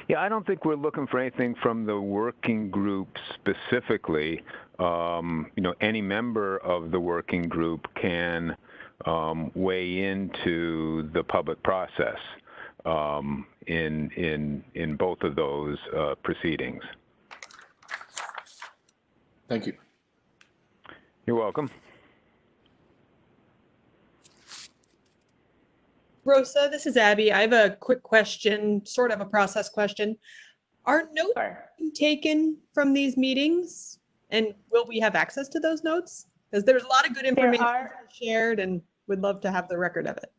Yeah, I don't think we're looking for anything from the working group specifically. Any member of the working group can weigh into the public process in both of those proceedings. Thank you. You're welcome. Rosa, this is Abby. I have a quick question, sort of a process question. Are notes taken from these meetings, and will we have access to those notes? Because there's a lot of good information shared, and would love to have the record of it.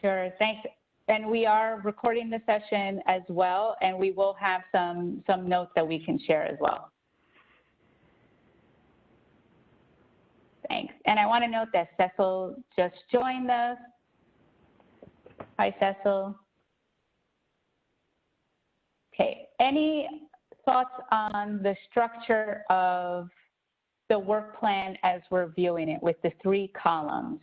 Sure, thanks. And we are recording the session as well, and we will have some notes that we can share as well. Thanks. And I want to note that Cecil just joined us. Hi, Cecil. Okay, any thoughts on the structure of the work plan as we're viewing it with the 3 columns?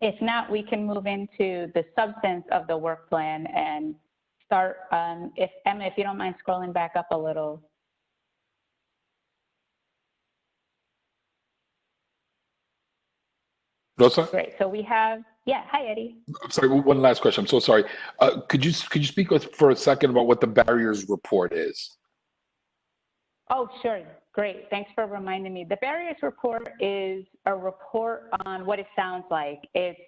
If not, we can move into the substance of the work plan and start, Emma, if you don't mind scrolling back up a little. Rosa? Great, so we have, yeah, hi, Eddie. Sorry, one last question. I'm so sorry. Could you speak for a second about what the barriers report is? Oh, sure. Great. Thanks for reminding me. The barriers report is a report on what it sounds like. It's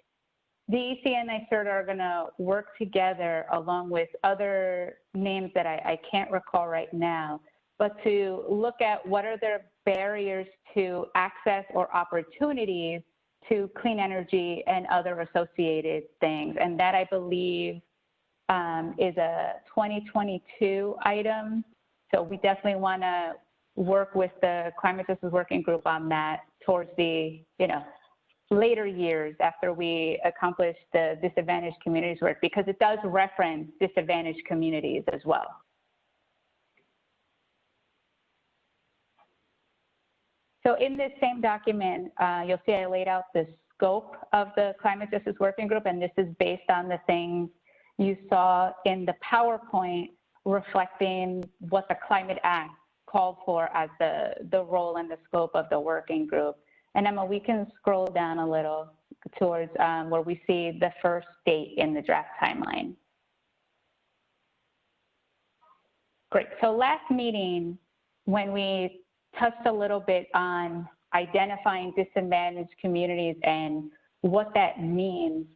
DEC and NYSERDA are going to work together along with other names that I can't recall right now, but to look at what are their barriers to access or opportunities to clean energy and other associated things. And that, I believe, is a 2022 item. So we definitely want to work with the Climate Justice Working Group on that towards the, later years after we accomplish the disadvantaged communities work, because it does reference disadvantaged communities as well. So in this same document, you'll see I laid out the scope of the Climate Justice Working Group, and this is based on the things you saw in the PowerPoint reflecting what the Climate Act called for as the role and the scope of the working group. And Emma, we can scroll down a little towards where we see the first date in the draft timeline. Great, so last meeting, when we touched a little bit on identifying disadvantaged communities and what that means,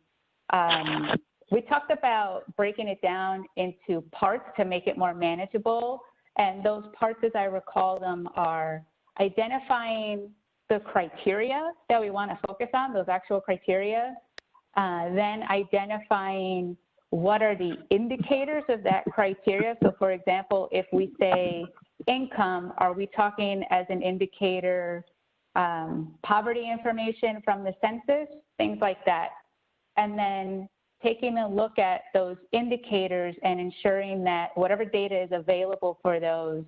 we talked about breaking it down into parts to make it more manageable. And those parts, as I recall them, are identifying the criteria that we want to focus on, those actual criteria, then identifying what are the indicators of that criteria. So for example, if we say income, are we talking as an indicator poverty information from the census, things like that. And then taking a look at those indicators and ensuring that whatever data is available for those,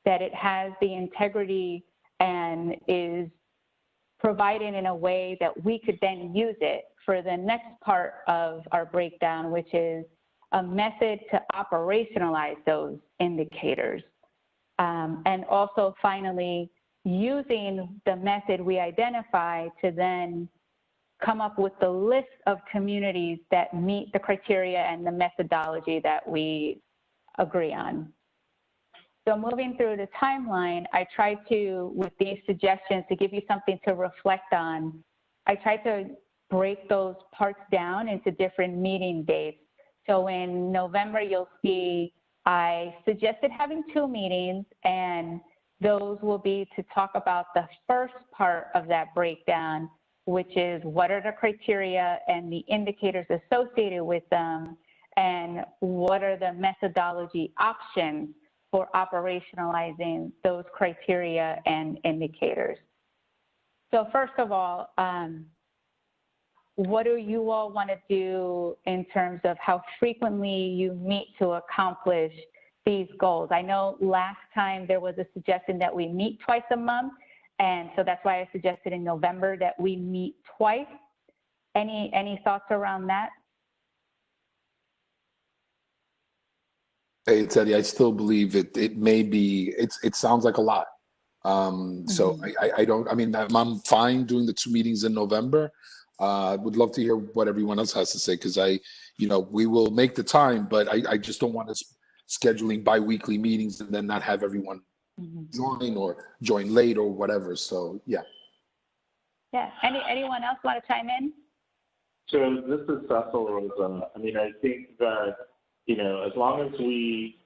that it has the integrity and is provided in a way that we could then use it for the next part of our breakdown, which is a method to operationalize those indicators. And also finally, using the method we identify to then come up with the list of communities that meet the criteria and the methodology that we agree on. So moving through the timeline, I tried to, with these suggestions, to give you something to reflect on, I tried to break those parts down into different meeting dates. So in November, you'll see I suggested having 2 meetings, and those will be to talk about the first part of that breakdown, which is what are the criteria and the indicators associated with them, and what are the methodology options for operationalizing those criteria and indicators. So first of all, what do you all want to do in terms of how frequently you meet to accomplish these goals? I know last time there was a suggestion that we meet twice a month, and so that's why I suggested in November that we meet twice. Any thoughts around that? Hey, Teddy, I still believe it may be, it sounds like a lot. So I don't, I mean, I'm fine doing the 2 meetings in November. Would love to hear what everyone else has to say, because we will make the time, but I just don't want us scheduling bi-weekly meetings and then not have everyone join or join late or whatever. So yeah. Yeah. Anyone else want to chime in? So this is Cecil Rosa. I mean, I think that, as long as we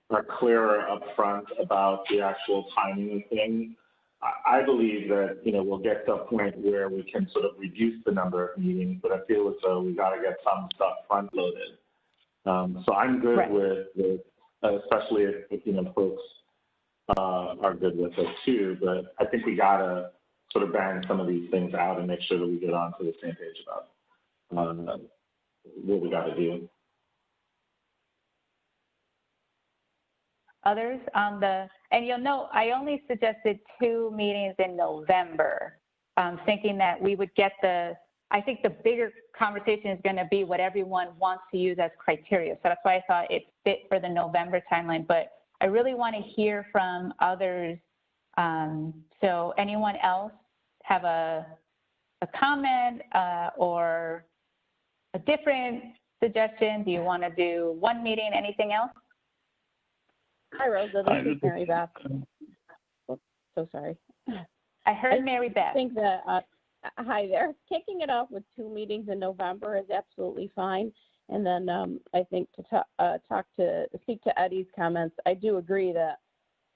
are clearer up front about the actual timing of things, I believe that, we'll get to a point where we can sort of reduce the number of meetings, but I feel as though we got to get some stuff front loaded. So I'm good with especially if, folks are good with it too, but I think we got to sort of bang some of these things out and make sure that we get onto the same page about what we got to do. Others on and you'll note, I only suggested 2 meetings in November, thinking that we would get I think the bigger conversation is going to be what everyone wants to use as criteria. So that's why I thought it fit for the November timeline, but I really want to hear from others. So anyone else have a comment or a different suggestion? Do you want to do 1 meeting, anything else? Hi, Rosa. This is Mary Beth. Oh, so sorry. I heard Mary Beth. I think that, hi there. Kicking it off with 2 meetings in November is absolutely fine. And then I think to speak to Eddie's comments, I do agree that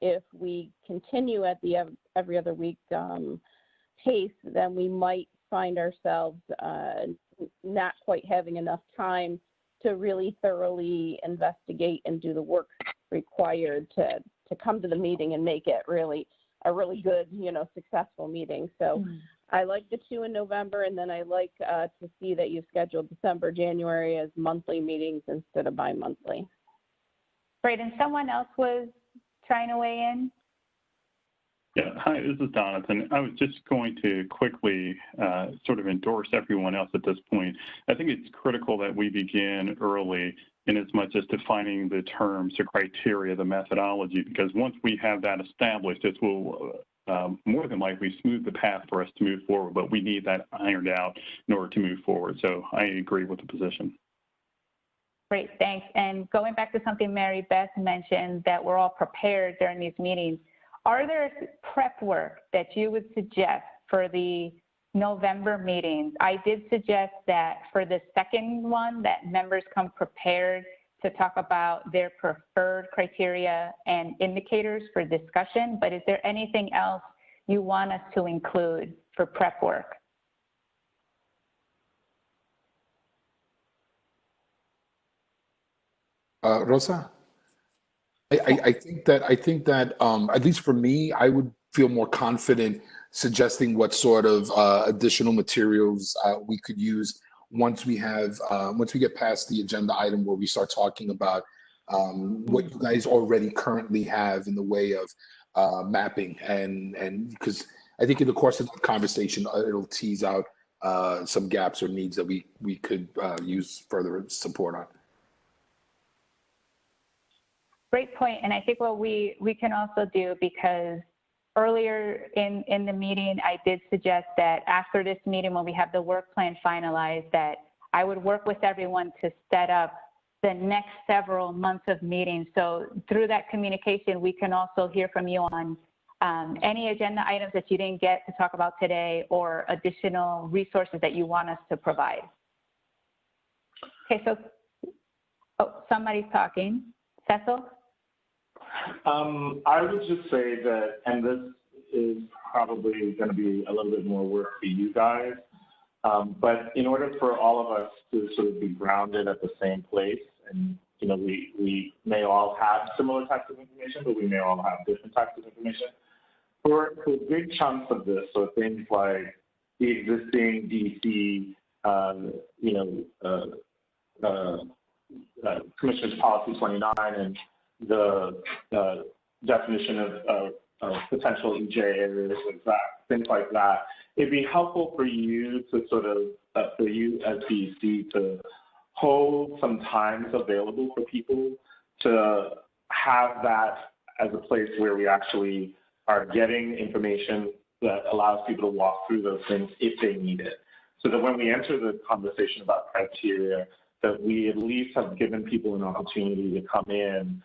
if we continue at the every other week pace, then we might find ourselves not quite having enough time to really thoroughly investigate and do the work required to come to the meeting and make it really a really good, successful meeting. So I like the 2 in November, and then I like to see that you've scheduled December, January as monthly meetings instead of bi-monthly. Great, and someone else was trying to weigh in? Yeah, hi, this is Donathan. I was just going to quickly sort of endorse everyone else at this point. I think it's critical that we begin early in as much as defining the terms, the criteria, the methodology, because once we have that established, this will more than likely smooth the path for us to move forward, but we need that ironed out in order to move forward. So I agree with the position. Great, thanks. And going back to something Mary Beth mentioned, that we're all prepared during these meetings, are there prep work that you would suggest for the November meetings? I did suggest that for the second one, that members come prepared to talk about their preferred criteria and indicators for discussion, but is there anything else you want us to include for prep work? Rosa? I think that at least for me, I would feel more confident suggesting what sort of additional materials we could use once we get past the agenda item where we start talking about what you guys already currently have in the way of mapping, and because I think in the course of the conversation it'll tease out some gaps or needs that we could use further support on. Great point. And I think what we can also do, because earlier in the meeting, I did suggest that after this meeting, when we have the work plan finalized, that I would work with everyone to set up the next several months of meetings. So through that communication, we can also hear from you on any agenda items that you didn't get to talk about today, or additional resources that you want us to provide. Okay, so, somebody's talking. Cecil? I would just say that, and this is probably going to be a little bit more work for you guys, but in order for all of us to sort of be grounded at the same place, and we may all have similar types of information, but we may all have different types of information. For big chunks of this, so things like the existing DC, Commissioner's Policy 29 and the definition of potential EJ areas, things like that, it'd be helpful for you to sort of, for you as DC to hold some times available for people to have that as a place where we actually are getting information that allows people to walk through those things if they need it. So that when we enter the conversation about criteria, that we at least have given people an opportunity to come in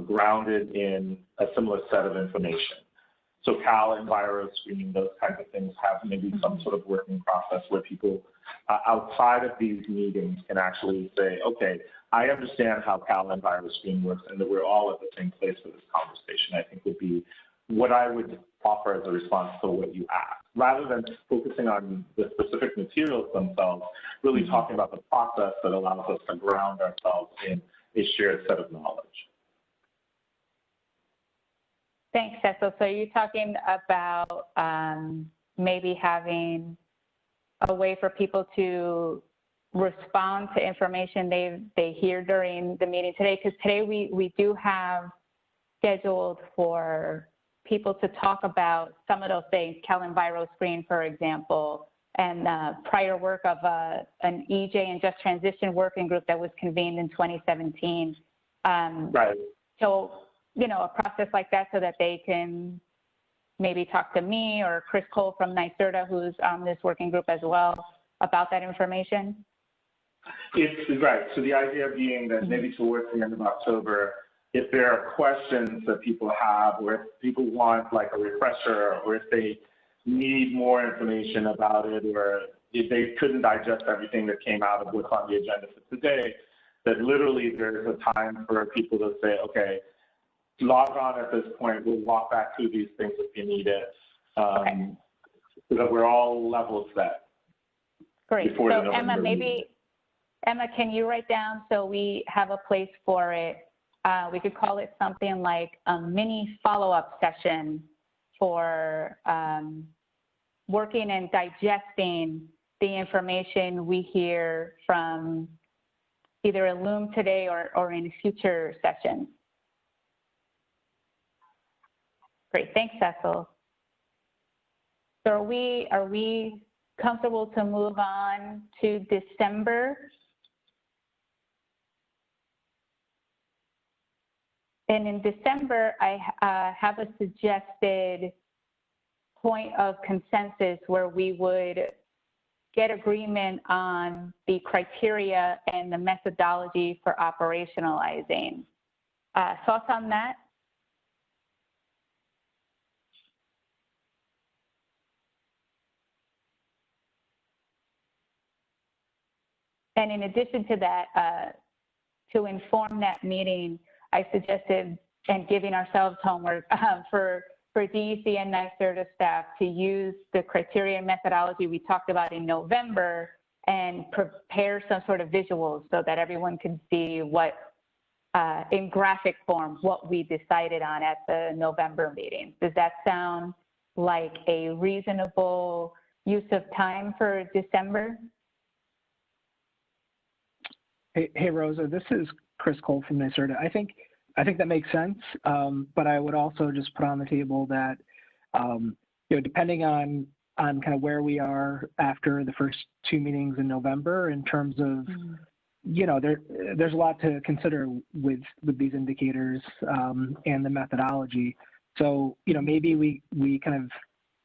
grounded in a similar set of information. So Cal, Enviroscreen, those kinds of things have maybe some sort of working process where people outside of these meetings can actually say, okay, I understand how Cal Enviroscreen works and that we're all at the same place for this conversation, I think would be what I would offer as a response to what you asked. Rather than focusing on the specific materials themselves, really talking about the process that allows us to ground ourselves in a shared set of knowledge. Thanks, Cecil. So you're talking about maybe having a way for people to respond to information they hear during the meeting today, because today we do have scheduled for people to talk about some of those things, Cal Enviroscreen, for example, and prior work of an EJ and Just Transition working group that was convened in 2017. Right. So, you know, a process like that so that they can maybe talk to me or Chris Cole from NYSERDA, who's on this working group as well, about that information? It's right. So the idea being that maybe towards the end of October, if there are questions that people have, or if people want like a refresher, or if they need more information about it, or if they couldn't digest everything that came out of what's on the agenda for today, that literally there's a time for people to say, okay, log on at this point, we'll walk back through these things if you need it, Okay. so that we're all level set. Great. Before So the Emma, November meeting. maybe, Emma, can you write down so we have a place for it? We could call it something like a mini follow-up session for working and digesting the information we hear from either Illum today or in future sessions. Great, thanks, Cecil. So are we comfortable to move on to December? And in December, I have a suggested point of consensus where we would get agreement on the criteria and the methodology for operationalizing. Thoughts on that? And in addition to that, to inform that meeting, I suggested, and giving ourselves homework for DEC and NYSERDA staff to use the criteria and methodology we talked about in November and prepare some sort of visuals so that everyone can see what, in graphic form, what we decided on at the November meeting. Does that sound like a reasonable use of time for December? Hey, Rosa, this is Chris Cole from NYSERDA. I think that makes sense, but I would also just put on the table that, you know, depending on kind of where we are after the first two meetings in November, in terms of, you know, there's a lot to consider with these indicators and the methodology. So, you know, maybe we kind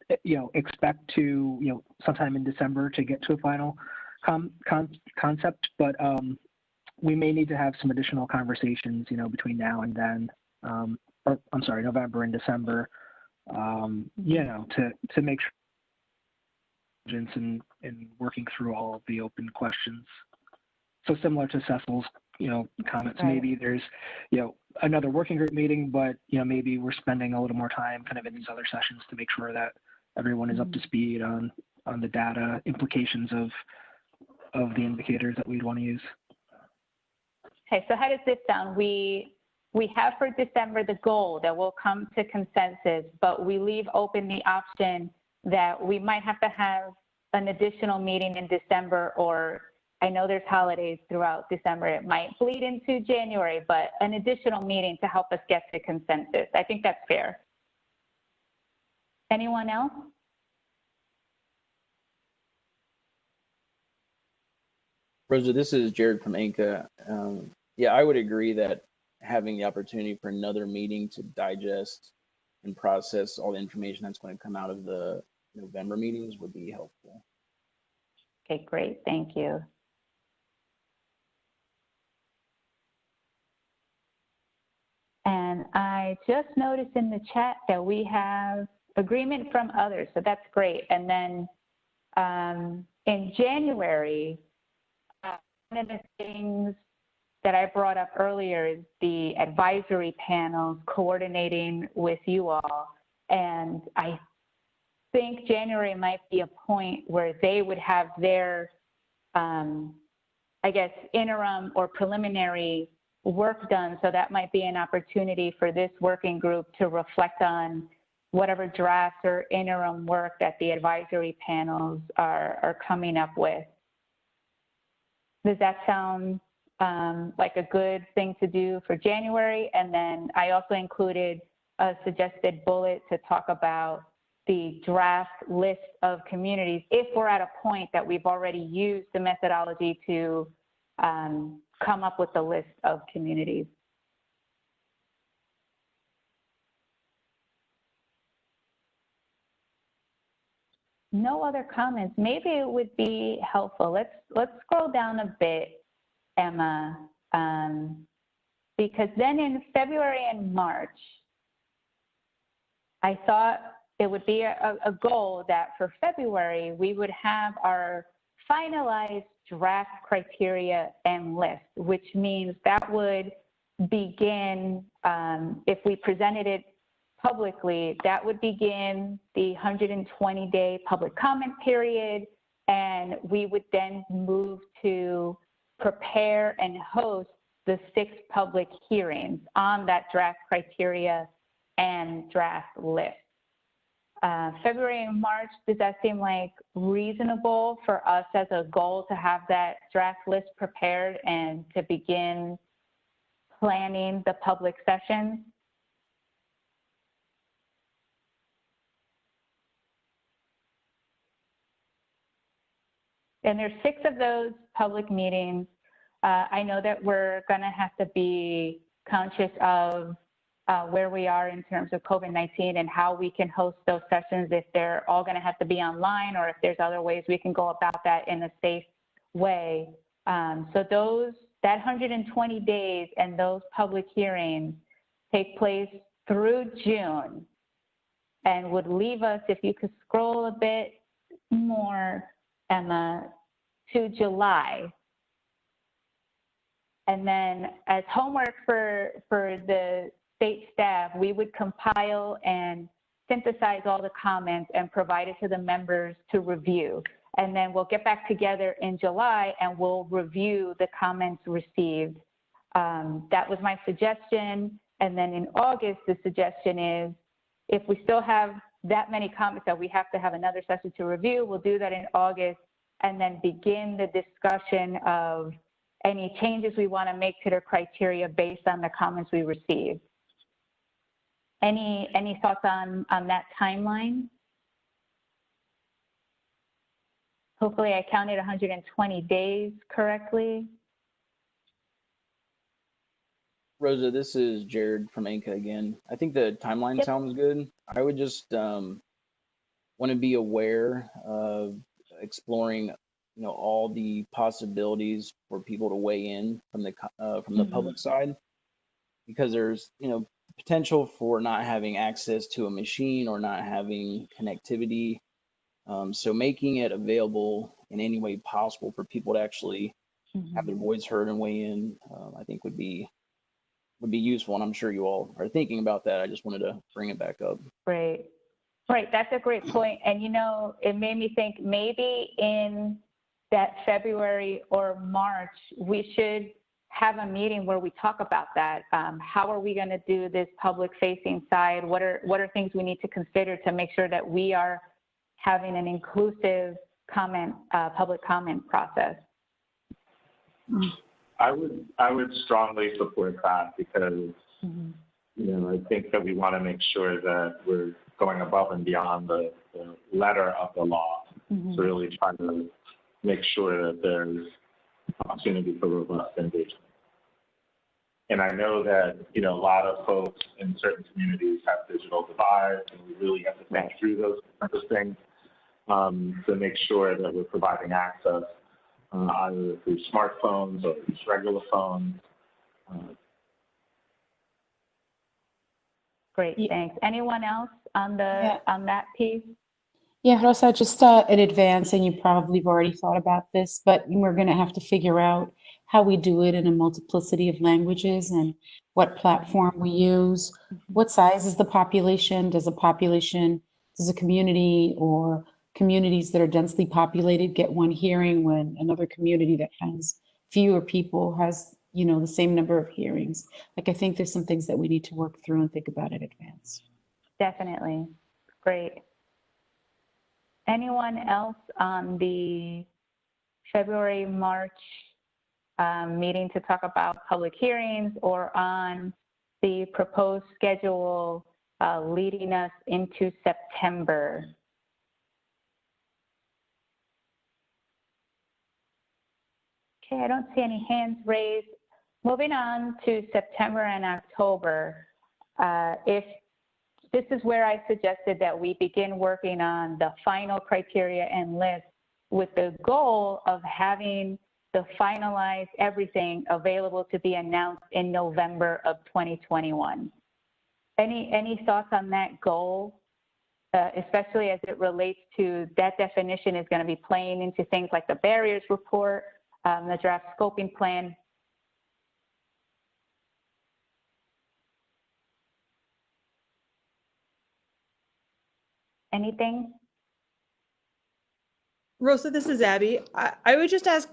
of, you know, expect to, you know, sometime in December to get to a final concept, but we may need to have some additional conversations, you know, between now and then, or I'm sorry, November and December, you know, to make sure in working through all of the open questions. So similar to Cecil's, you know, comments, right. Maybe there's, you know, another working group meeting, but, you know, maybe we're spending a little more time kind of in these other sessions to make sure that everyone is up to speed on the data implications of the indicators that we'd want to use. Okay, so how does this sound? We have for December the goal that we'll come to consensus, but we leave open the option that we might have to have an additional meeting in December, or I know there's holidays throughout December. It might bleed into January, but an additional meeting to help us get to consensus. I think that's fair. Anyone else? Rosa, this is Jared from ANCA. Yeah, I would agree that having the opportunity for another meeting to digest and process all the information that's going to come out of the November meetings would be helpful. Okay, great, thank you. And I just noticed in the chat that we have agreement from others, so that's great. And then in January, one of the things that I brought up earlier is the advisory panels coordinating with you all. And I think January might be a point where they would have their, I guess, interim or preliminary work done. So that might be an opportunity for this working group to reflect on whatever drafts or interim work that the advisory panels are coming up with. Does that sound like a good thing to do for January? And then I also included a suggested bullet to talk about the draft list of communities if we're at a point that we've already used the methodology to come up with the list of communities. No other comments. Maybe it would be helpful. Let's scroll down a bit, Emma, because then in February and March, I thought it would be a goal that for February, we would have our finalized draft criteria and list, which means that would begin, if we presented it publicly, that would begin the 120-day public comment period, and we would then move to prepare and host the 6 public hearings on that draft criteria and draft list. February and March, does that seem like reasonable for us as a goal to have that draft list prepared and to begin planning the public sessions? And there's 6 of those public meetings. I know that we're gonna have to be conscious of where we are in terms of COVID-19 and how we can host those sessions, if they're all gonna have to be online or if there's other ways we can go about that in a safe way. So that 120 days and those public hearings take place through June and would leave us, if you could scroll a bit more, Emma, to July. And then as homework for the state staff, we would compile and synthesize all the comments and provide it to the members to review. And then we'll get back together in July and we'll review the comments received. That was my suggestion. And then in August, the suggestion is if we still have that many comments that we have to have another session to review, we'll do that in August and then begin the discussion of any changes we want to make to the criteria based on the comments we received. Any thoughts on that timeline? Hopefully I counted 120 days correctly. Rosa, this is Jared from ANCA again. I think the timeline Yep. sounds good. I would just want to be aware of exploring, all the possibilities for people to weigh in from the public side, because there's, potential for not having access to a machine or not having connectivity. So making it available in any way possible for people to actually have their voice heard and weigh in, I think would be useful. And I'm sure you all are thinking about that. I just wanted to bring it back up. Right. Right. That's a great point. And, it made me think maybe in that February or March, we should have a meeting where we talk about that. How are we going to do this public facing side? What are things we need to consider to make sure that we are having an inclusive public comment process? I would strongly support that because, I think that we want to make sure that we're going above and beyond the letter of the law to really try to make sure that there's opportunity for robust engagement. And I know that, you know, a lot of folks in certain communities have digital divides, and we really have to think through those kinds of things to make sure that we're providing access either through smartphones or through regular phones. Great, thanks. Anyone else on the on that piece? Yeah, Rosa, just in advance, and you probably have already thought about this, but we're going to have to figure out how we do it in a multiplicity of languages and what platform we use. What size is the population? Does a community or communities that are densely populated get one hearing when another community that has fewer people has, you know, the same number of hearings? Like, I think there's some things that we need to work through and think about in advance. Definitely. Great. Anyone else on the February, March meeting to talk about public hearings, or on the proposed schedule leading us into September? Okay, I don't see any hands raised. Moving on to September and October, this is where I suggested that we begin working on the final criteria and list with the goal of having the finalized everything available to be announced in November of 2021. Any thoughts on that goal, especially as it relates to that definition is going to be playing into things like the barriers report, the draft scoping plan? Anything? Rosa, this is Abby. I would just ask,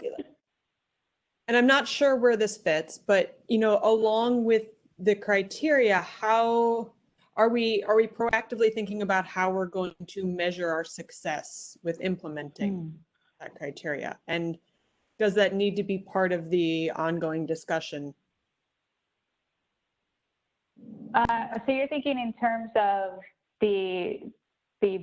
and I'm not sure where this fits, but, you know, along with the criteria, how are we proactively thinking about how we're going to measure our success with implementing that criteria? And does that need to be part of the ongoing discussion? So you're thinking in terms of the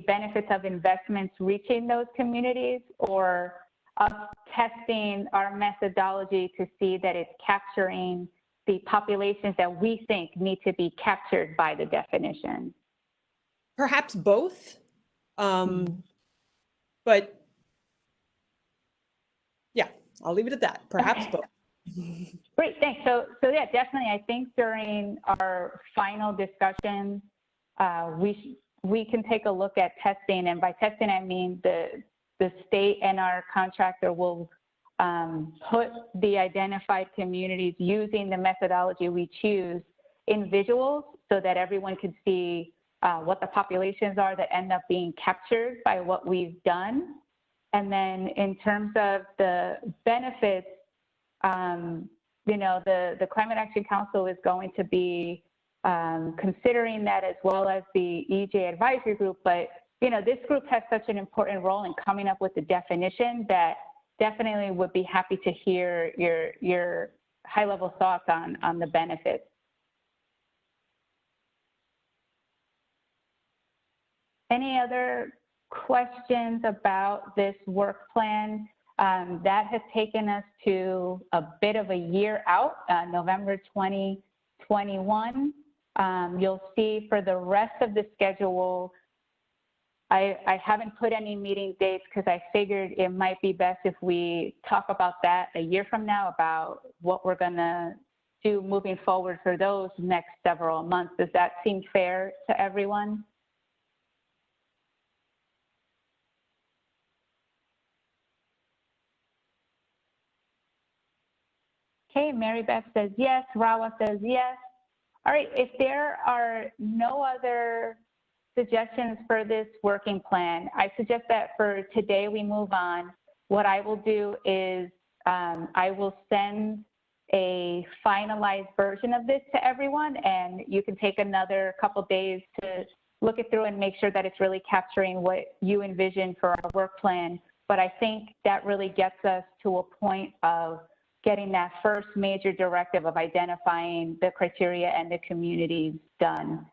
benefits of investments reaching those communities, or us testing our methodology to see that it's capturing the populations that we think need to be captured by the definition? Perhaps both, but yeah, I'll leave it at that. Perhaps both. Great, thanks. So yeah, definitely. I think during our final discussion, we can take a look at testing, and by testing I mean the state and our contractor will put the identified communities using the methodology we choose in visuals so that everyone can see what the populations are that end up being captured by what we've done. And then in terms of the benefits, you know, the Climate Action Council is going to be considering that, as well as the EJ advisory group. But, you know, this group has such an important role in coming up with the definition that definitely would be happy to hear your high-level thoughts on the benefits. Any other questions about this work plan? That has taken us to a bit of a year out, November 2021. You'll see for the rest of the schedule, I haven't put any meeting dates because I figured it might be best if we talk about that a year from now, about what we're gonna do moving forward for those next several months. Does that seem fair to everyone? Okay, Mary Beth says yes, Rawa says yes. All right, if there are no other suggestions for this working plan, I suggest that for today we move on. What I will do is I will send a finalized version of this to everyone, and you can take another couple days to look it through and make sure that it's really capturing what you envision for our work plan. But I think that really gets us to a point of getting that first major directive of identifying the criteria and the communities done.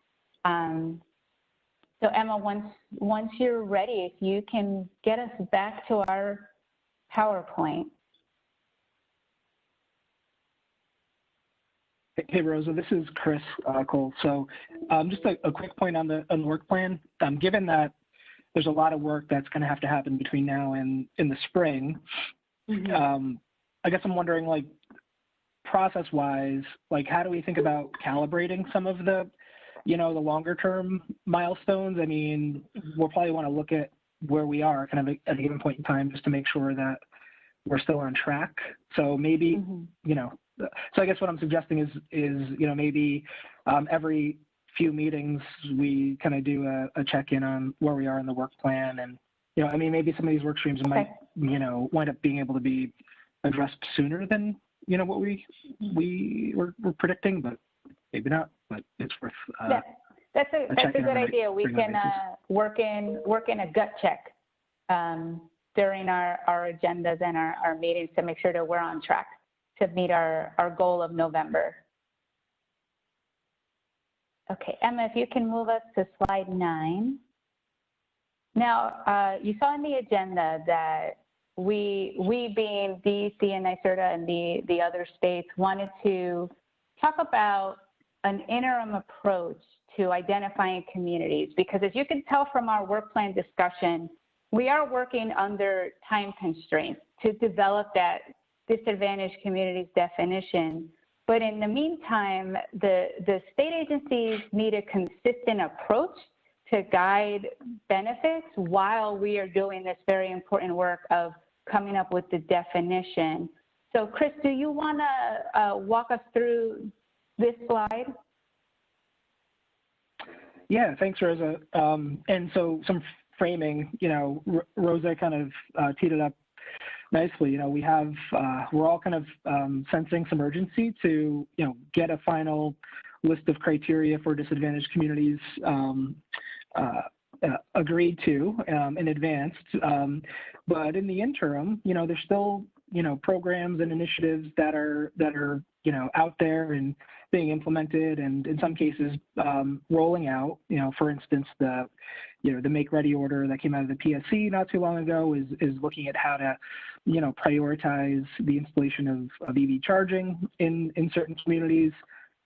So Emma, once you're ready, if you can get us back to our PowerPoint. Hey, Rosa, this is Chris Cole. So just a quick point on the work plan. Given that there's a lot of work that's going to have to happen between now and in the spring, I guess I'm wondering, like, process-wise, like, how do we think about calibrating some of the, the longer-term milestones? I mean, we'll probably want to look at where we are kind of at a given point in time just to make sure that we're still on track. So maybe, so I guess what I'm suggesting is maybe every few meetings we kind of do a check-in on where we are in the work plan, and I mean, maybe some of these work streams might wind up being able to be addressed sooner than what we were predicting, but maybe not. But it's worth that's a good idea. We can work in a gut check during our agendas and our meetings to make sure that we're on track to meet our goal of November. Okay, Emma, if you can move us to slide 9. Now, you saw in the agenda that we being DC and NYSERDA and the other states wanted to talk about an interim approach to identifying communities, because as you can tell from our work plan discussion, we are working under time constraints to develop that disadvantaged communities definition. But in the meantime, the state agencies need a consistent approach to guide benefits while we are doing this very important work of coming up with the definition. So Chris, do you want to walk us through this slide? Yeah, thanks, Rosa. And so some framing, Rosa kind of teed it up nicely. We have, we're all kind of sensing some urgency to, get a final list of criteria for disadvantaged communities agreed to in advance. But in the interim, there's still, programs and initiatives that are out there and being implemented, and in some cases rolling out. For instance, the Make Ready order that came out of the PSC not too long ago is looking at how to, prioritize the installation of EV charging in certain communities.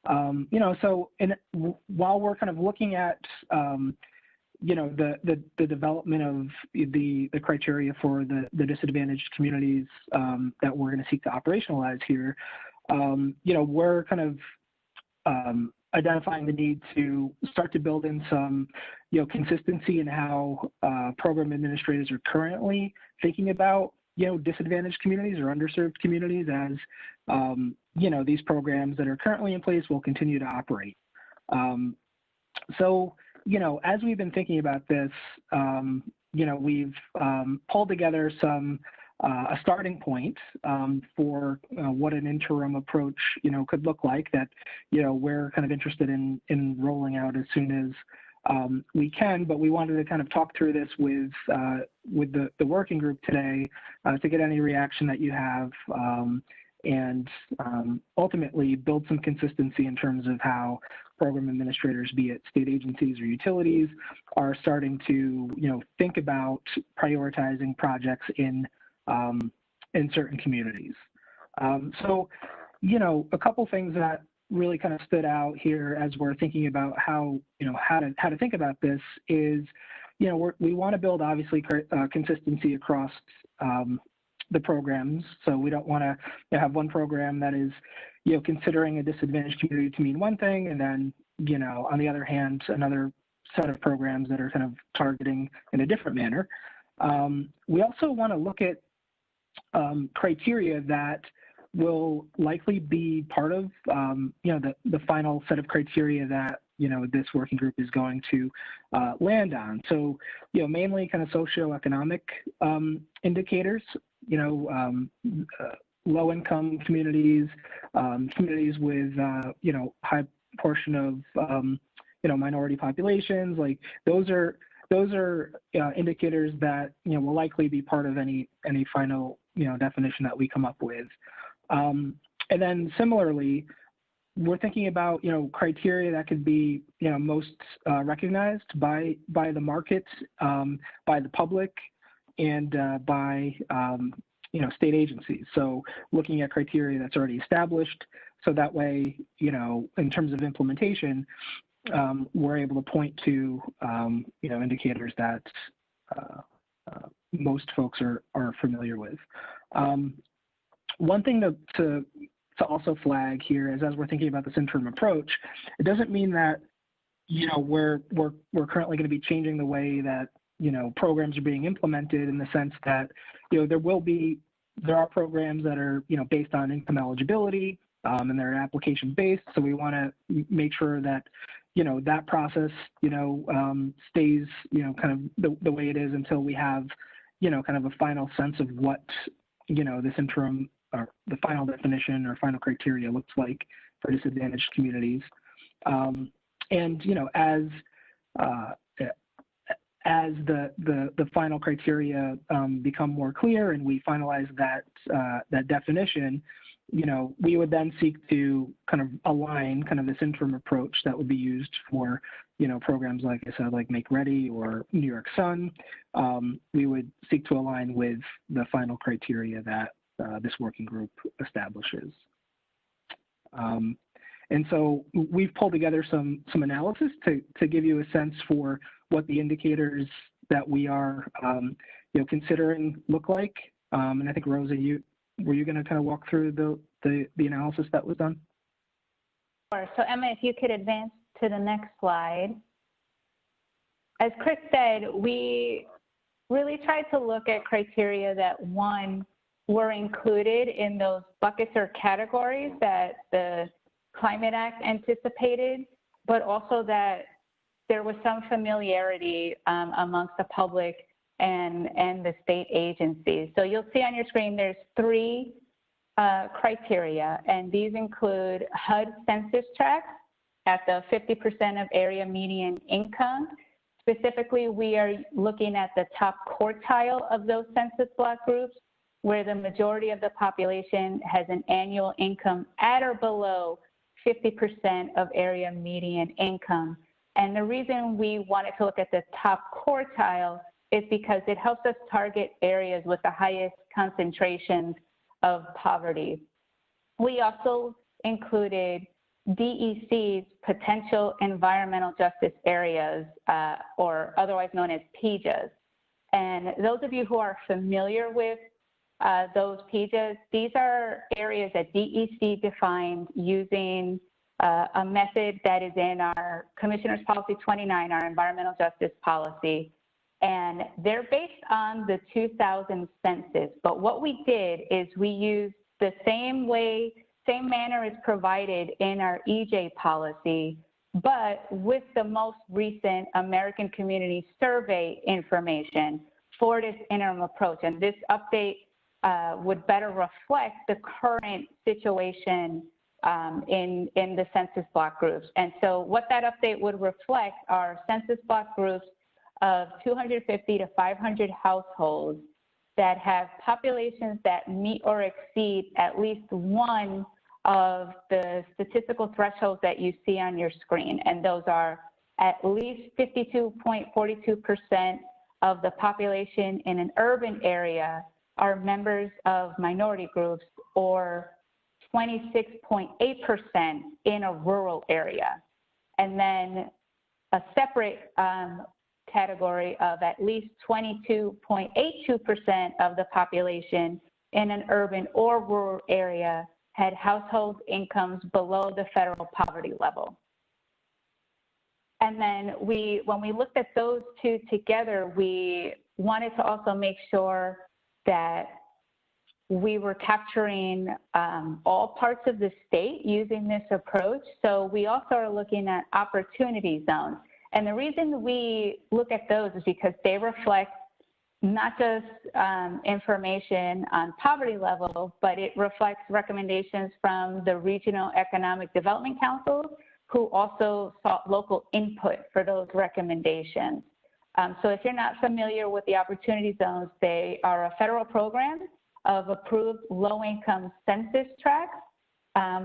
So while we're kind of looking at the development of the criteria for the disadvantaged communities that we're going to seek to operationalize here, we're kind of identifying the need to start to build in some, consistency in how program administrators are currently thinking about, disadvantaged communities or underserved communities as, these programs that are currently in place will continue to operate. So, as we've been thinking about this, we've pulled together a starting point for what an interim approach, could look like that, we're kind of interested in rolling out as soon as we can. But we wanted to kind of talk through this with the working group today to get any reaction that you have, and ultimately build some consistency in terms of how program administrators, be it state agencies or utilities, are starting to, think about prioritizing projects in certain communities. So, a couple things that really kind of stood out here as we're thinking about how to think about this is, we want to build obviously consistency across the programs. So we don't want to have one program that is, considering a disadvantaged community to mean one thing, and then, on the other hand, another set of programs that are kind of targeting in a different manner. We also want to look at criteria that will likely be part of, the final set of criteria that, this working group is going to land on. So, mainly kind of socioeconomic indicators, low-income communities, communities with, high portion of, minority populations. Like those are indicators that, will likely be part of any final, definition that we come up with. And then similarly, we're thinking about, criteria that could be, most recognized by the market, by the public, and by, state agencies. So looking at criteria that's already established, So that way, you know, in terms of implementation, we're able to point to, you know, indicators that most folks are familiar with. One thing to also flag here is, as we're thinking about this interim approach, it doesn't mean that, you know, we're currently going to be changing the way that, you know, programs are being implemented, in the sense that, you know, there are programs that are, you know, based on income eligibility, and they're application based. So we want to make sure that, you know, that process, you know, stays, you know, kind of the way it is until we have, you know, kind of a final sense of what, you know, this interim, or the final definition or final criteria looks like for disadvantaged communities. And, you know, as the final criteria become more clear and we finalize that definition, you know, we would then seek to kind of align kind of this interim approach that would be used for, you know, programs like I said, like Make Ready or New York Sun. We would seek to align with the final criteria that this working group establishes. And so we've pulled together some analysis to give you a sense for what the indicators that we are, you know, considering look like. And I think, Rosa, were you going to kind of walk through the analysis that was done? Sure. So Emma, if you could advance to the next slide. As Chris said, we really tried to look at criteria that, one, were included in those buckets or categories that the Climate Act anticipated, but also that there was some familiarity amongst the public and the state agencies. So you'll see on your screen there's 3 criteria, and these include HUD census tracts at the 50% of area median income. Specifically, we are looking at the top quartile of those census block groups, where the majority of the population has an annual income at or below 50% of area median income. And the reason we wanted to look at the top quartile is because it helps us target areas with the highest concentrations of poverty. We also included DEC's potential environmental justice areas, or otherwise known as PEJAs. And those of you who are familiar with those PEJAs, these are areas that DEC defined using a method that is in our Commissioner's Policy 29, our environmental justice policy. And they're based on the 2000 census. But what we did is we used the same manner as provided in our EJ policy, but with the most recent American Community Survey information for this interim approach. And this update would better reflect the current situation in the census block groups. And so what that update would reflect are census block groups of 250 to 500 households that have populations that meet or exceed at least one of the statistical thresholds that you see on your screen. And those are at least 52.42% of the population in an urban area are members of minority groups, or 26.8% in a rural area. And then a separate category of at least 22.82% of the population in an urban or rural area had household incomes below the federal poverty level. And then when we looked at those two together, we wanted to also make sure that we were capturing all parts of the state using this approach. So we also are looking at opportunity zones. And the reason we look at those is because they reflect not just information on poverty level, but it reflects recommendations from the Regional Economic Development Council, who also sought local input for those recommendations. So if you're not familiar with the opportunity zones, they are a federal program of approved low-income census tracts,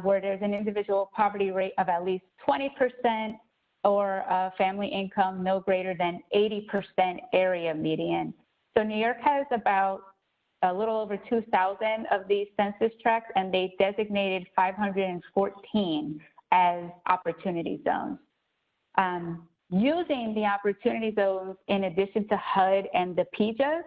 where there's an individual poverty rate of at least 20% or a family income no greater than 80% area median. So New York has about a little over 2,000 of these census tracts, and they designated 514 as opportunity zones. Using the opportunity zones in addition to HUD and the PJAs,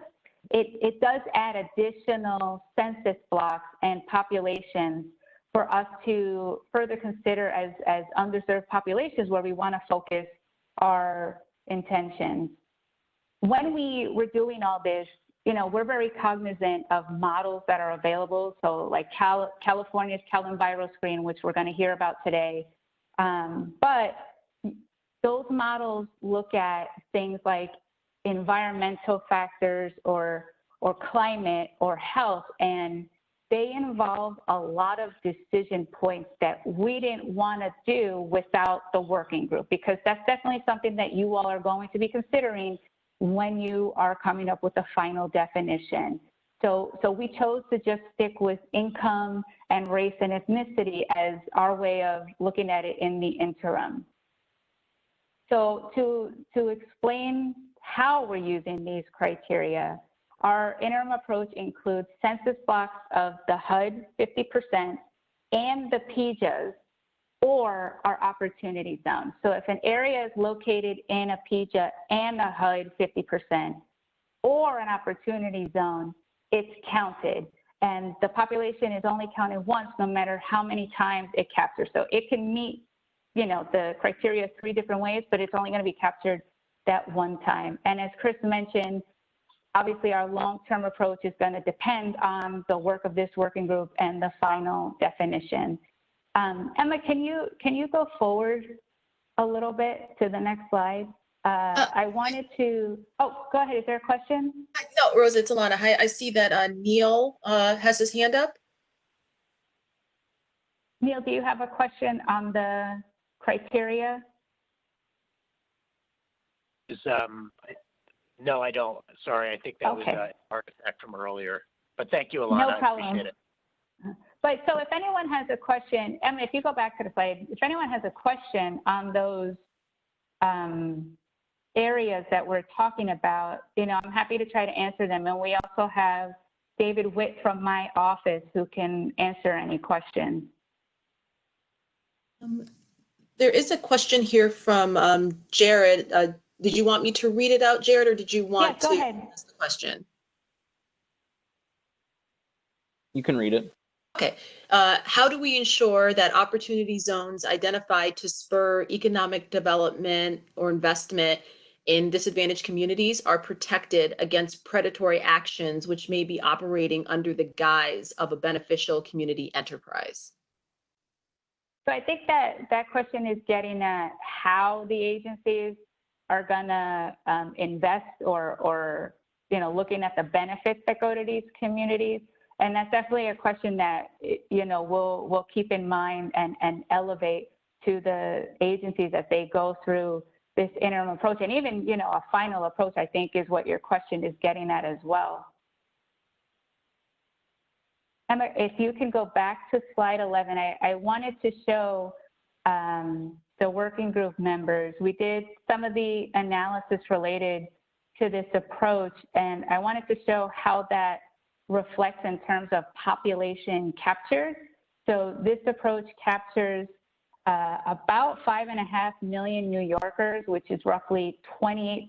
it does add additional census blocks and populations for us to further consider as underserved populations where we want to focus our intentions. When we were doing all this, you know, we're very cognizant of models that are available. So like California's Enviroscreen, which we're going to hear about today. But those models look at things like environmental factors or climate or health, and they involve a lot of decision points that we didn't want to do without the working group, because that's definitely something that you all are going to be considering when you are coming up with a final definition. So we chose to just stick with income and race and ethnicity as our way of looking at it in the interim. So to explain how we're using these criteria, our interim approach includes census blocks of the HUD 50% and the PJAs or our opportunity zone. So if an area is located in a PJA and a HUD 50% or an opportunity zone, it's counted. And the population is only counted once, no matter how many times it captures. So it can meet, you know, the criteria 3 different ways, but it's only going to be captured that one time. And as Chris mentioned, obviously our long-term approach is going to depend on the work of this working group and the final definition. Emma, can you go forward a little bit to the next slide? I wanted to, oh, go ahead. Is there a question? No, Rosa, it's Alana. I see that Neil has his hand up. Neil, do you have a question on the criteria? No, I don't. Sorry, I think that was an artifact from earlier. But thank you, Alana. No problem. I appreciate it. But so if anyone has a question, Emma, if you go back to the slide, if anyone has a question on those areas that we're talking about, you know, I'm happy to try to answer them. And we also have David Witt from my office who can answer any questions. There is a question here from Jared. Did you want me to read it out, Jared, or did you want go to ahead. ask the question? You can read it. Okay. How do we ensure that opportunity zones identified to spur economic development or investment in disadvantaged communities are protected against predatory actions which may be operating under the guise of a beneficial community enterprise? So I think that question is getting at how the agencies are gonna invest or you know, looking at the benefits that go to these communities. And that's definitely a question that, you know, we'll keep in mind and elevate to the agencies as they go through this interim approach. And even, you know, a final approach, I think, is what your question is getting at as well. Emma, if you can go back to slide 11, I wanted to show the working group members. We did some of the analysis related to this approach, and I wanted to show how that reflects in terms of population captured. So this approach captures about 5.5 million New Yorkers, which is roughly 28%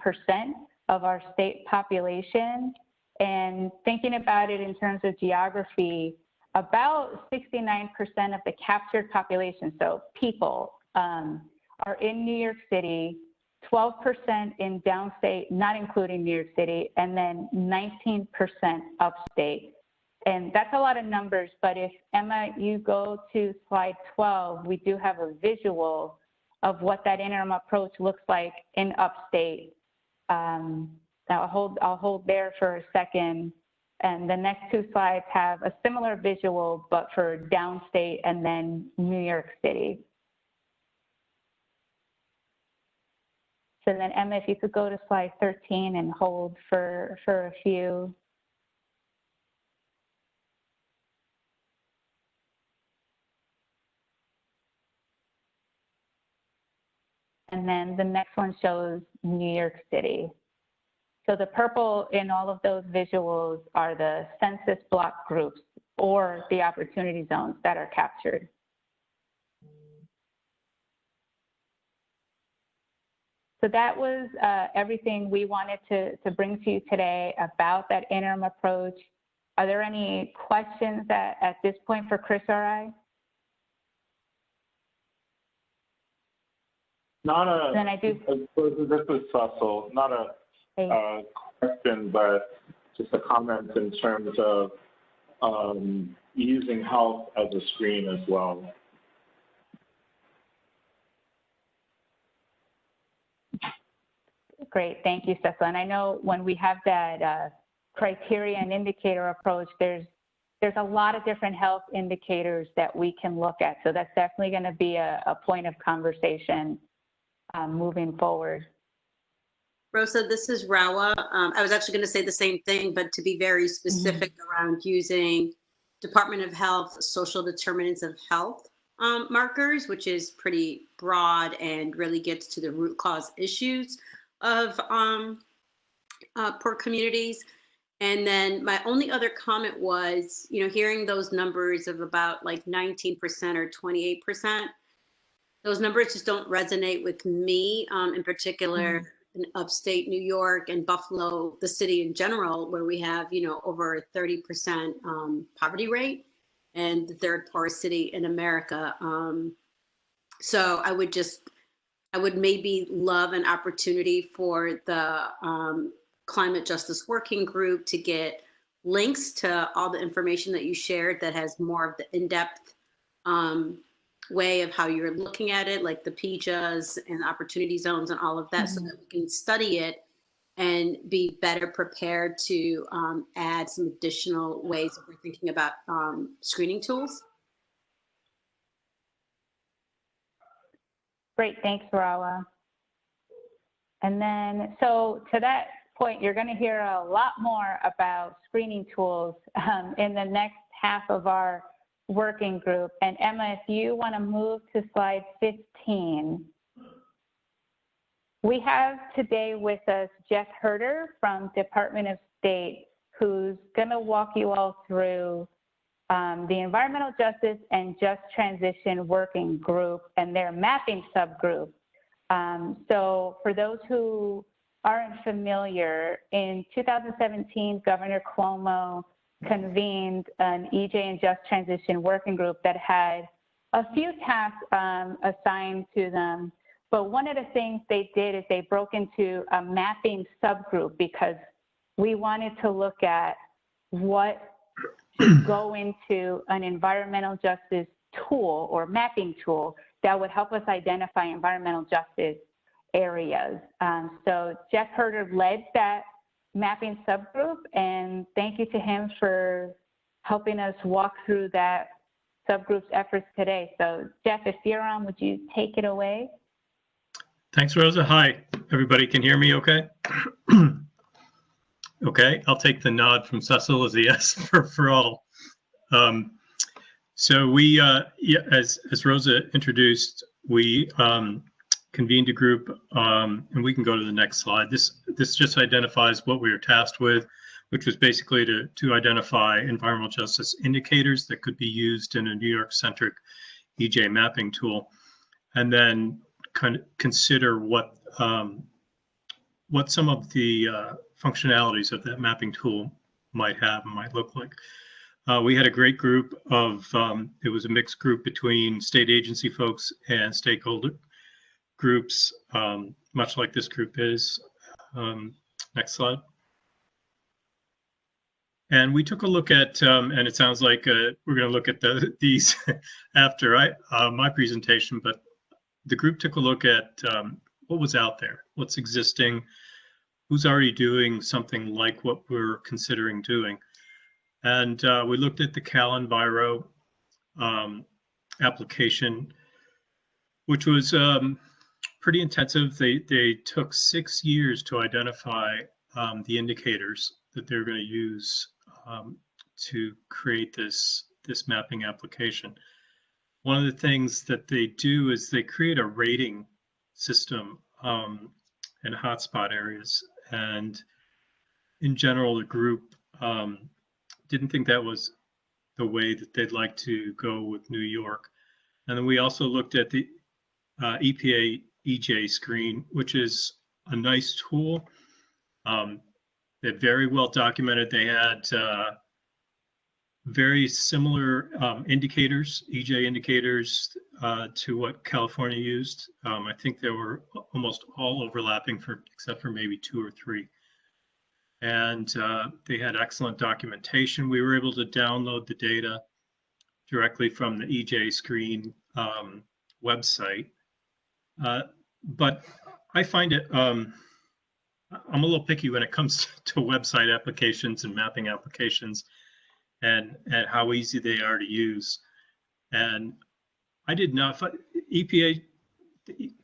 of our state population. And thinking about it in terms of geography, about 69% of the captured population, so people, are in New York City, 12% in downstate, not including New York City, and then 19% upstate. And that's a lot of numbers, but if, Emma, you go to slide 12, we do have a visual of what that interim approach looks like in upstate. Now I'll hold there for a second. And the next 2 slides have a similar visual, but for downstate and then New York City. So then, Emma, if you could go to slide 13 and hold for a few. And then the next one shows New York City. So the purple in all of those visuals are the census block groups or the opportunity zones that are captured. So that was everything we wanted to bring to you today about that interim approach. Are there any questions at this point for Chris or I? Then I do. This is Cecil. Not a question, but just a comment in terms of using health as a screen as well. Great, thank you, Cecil. And I know when we have that criteria and indicator approach, there's a lot of different health indicators that we can look at. So that's definitely going to be a point of conversation moving forward. Rosa, this is Rawa. I was actually going to say the same thing, but to be very specific around using Department of Health social determinants of health markers, which is pretty broad and really gets to the root cause issues of poor communities. And then my only other comment was, you know, hearing those numbers of about like 19% or 28%, those numbers just don't resonate with me, in particular in upstate New York and Buffalo, the city in general, where we have, you know, over a 30% poverty rate and the third poorest city in America. So I would maybe love an opportunity for the Climate Justice Working Group to get links to all the information that you shared that has more of the in-depth way of how you're looking at it, like the PJAs and opportunity zones and all of that, so that we can study it and be better prepared to add some additional ways that we're thinking about screening tools. Great, thanks, Rawa. And then, so to that point, you're going to hear a lot more about screening tools in the next half of our working group. And Emma, if you want to move to slide 15. We have today with us Jeff Herder from Department of State, who's going to walk you all through the Environmental Justice and Just Transition Working Group and their mapping subgroup. So for those who aren't familiar, in 2017, Governor Cuomo convened an EJ and Just Transition Working Group that had a few tasks assigned to them. But one of the things they did is they broke into a mapping subgroup because we wanted to look at what should go into an environmental justice tool or mapping tool that would help us identify environmental justice areas. So Jeff Herder led that mapping subgroup, and thank you to him for helping us walk through that subgroup's efforts today. So Jeff, if you're on, would you take it away? Thanks, Rosa. Hi, everybody can hear me okay? Okay, I'll take the nod from Cecil as a yes for all. So we, yeah, as Rosa introduced, we convened a group, and we can go to the next slide. This just identifies what we were tasked with, which was basically to identify environmental justice indicators that could be used in a New York-centric EJ mapping tool, and then kind of consider what some of the functionalities of that mapping tool might have and might look like. We had a great group of, it was a mixed group between state agency folks and stakeholder groups, much like this group is. Next slide. And we took a look at, and it sounds like we're going to look at these after my presentation, but the group took a look at what was out there, what's existing, who's already doing something like what we're considering doing. And we looked at the Enviro application, which was pretty intensive. They took 6 years to identify the indicators that they're going to use to create this mapping application. One of the things that they do is they create a rating system in hotspot areas, and in general, the group didn't think that was the way that they'd like to go with New York. And then we also looked at the EPA Enviroscreen, which is a nice tool. They're very well documented. They had very similar indicators, EJ indicators, to what California used. I think they were almost all overlapping except for maybe 2 or 3. And they had excellent documentation. We were able to download the data directly from the Enviroscreen website. But I find it, I'm a little picky when it comes to website applications and mapping applications and how easy they are to use. And I did not, EPA's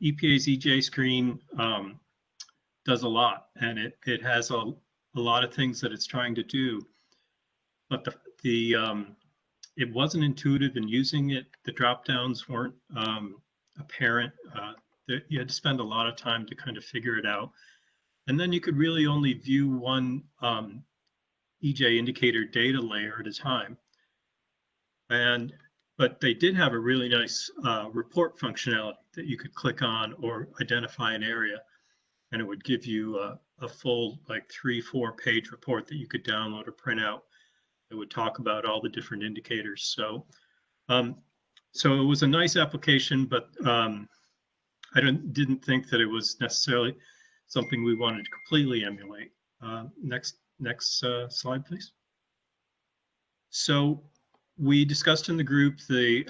Enviroscreen does a lot, and it has a lot of things that it's trying to do, but it wasn't intuitive in using it. The drop downs weren't apparent. You had to spend a lot of time to kind of figure it out. And then you could really only view one EJ indicator data layer at a time. But they did have a really nice report functionality that you could click on or identify an area, and it would give you a full like 3-4 page report that you could download or print out. It would talk about all the different indicators. So so it was a nice application, but I didn't think that it was necessarily something we wanted to completely emulate. Next slide, please. So we discussed in the group the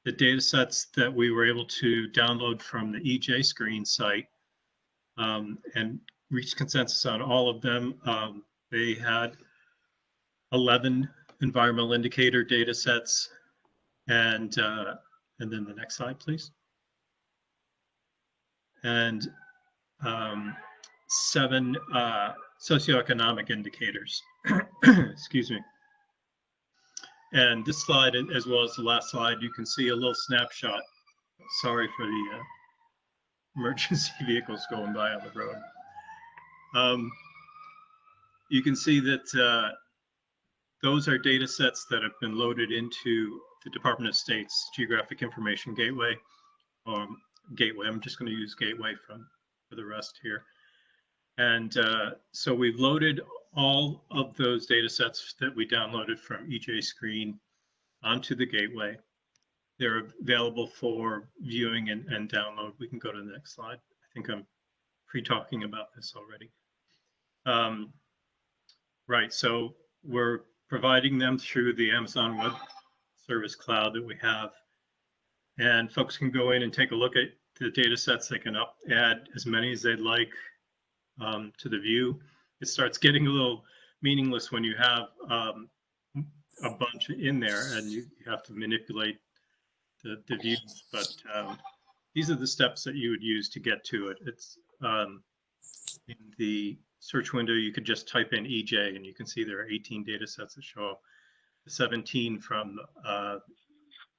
data sets that we were able to download from the Enviroscreen site and reached consensus on all of them. They had 11 environmental indicator data sets, and then the next slide, please. And 7 socioeconomic indicators. Excuse me. And this slide, as well as the last slide, you can see a little snapshot. Sorry for the emergency vehicles going by on the road. You can see that those are data sets that have been loaded into the Department of State's Geographic Information Gateway. Gateway, I'm just going to use Gateway for the rest here. And so we've loaded all of those data sets that we downloaded from Enviroscreen onto the Gateway. They're available for viewing and download. We can go to the next slide. I think I'm pre-talking about this already. Right, so we're providing them through the Amazon Web Service Cloud that we have. And folks can go in and take a look at the data sets. They can add as many as they'd like to the view. It starts getting a little meaningless when you have a bunch in there and you have to manipulate the views, but these are the steps that you would use to get to it. It's in the search window, you could just type in EJ and you can see there are 18 data sets that show up. 17 from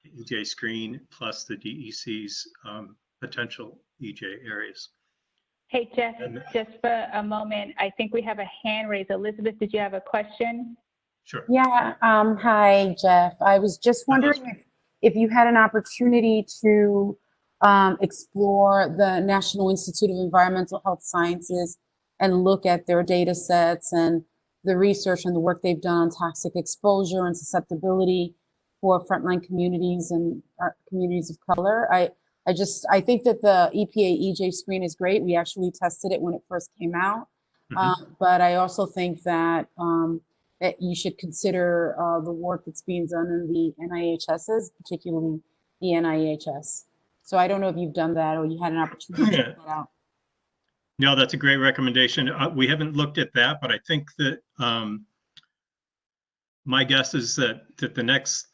Enviroscreen plus the DEC's potential EJ areas. Hey, Jeff, just for a moment, I think we have a hand raised. Elizabeth, did you have a question? Sure. Yeah, hi, Jeff. I was just wondering if you had an opportunity to explore the National Institute of Environmental Health Sciences and look at their data sets and the research and the work they've done on toxic exposure and susceptibility for frontline communities and communities of color. I think that the EPA Enviroscreen is great. We actually tested it when it first came out. But I also think that that you should consider the work that's being done in the NIHSs, particularly the NIHS. So I don't know if you've done that or you had an opportunity to check that out. No, that's a great recommendation. We haven't looked at that, but I think that my guess is that the next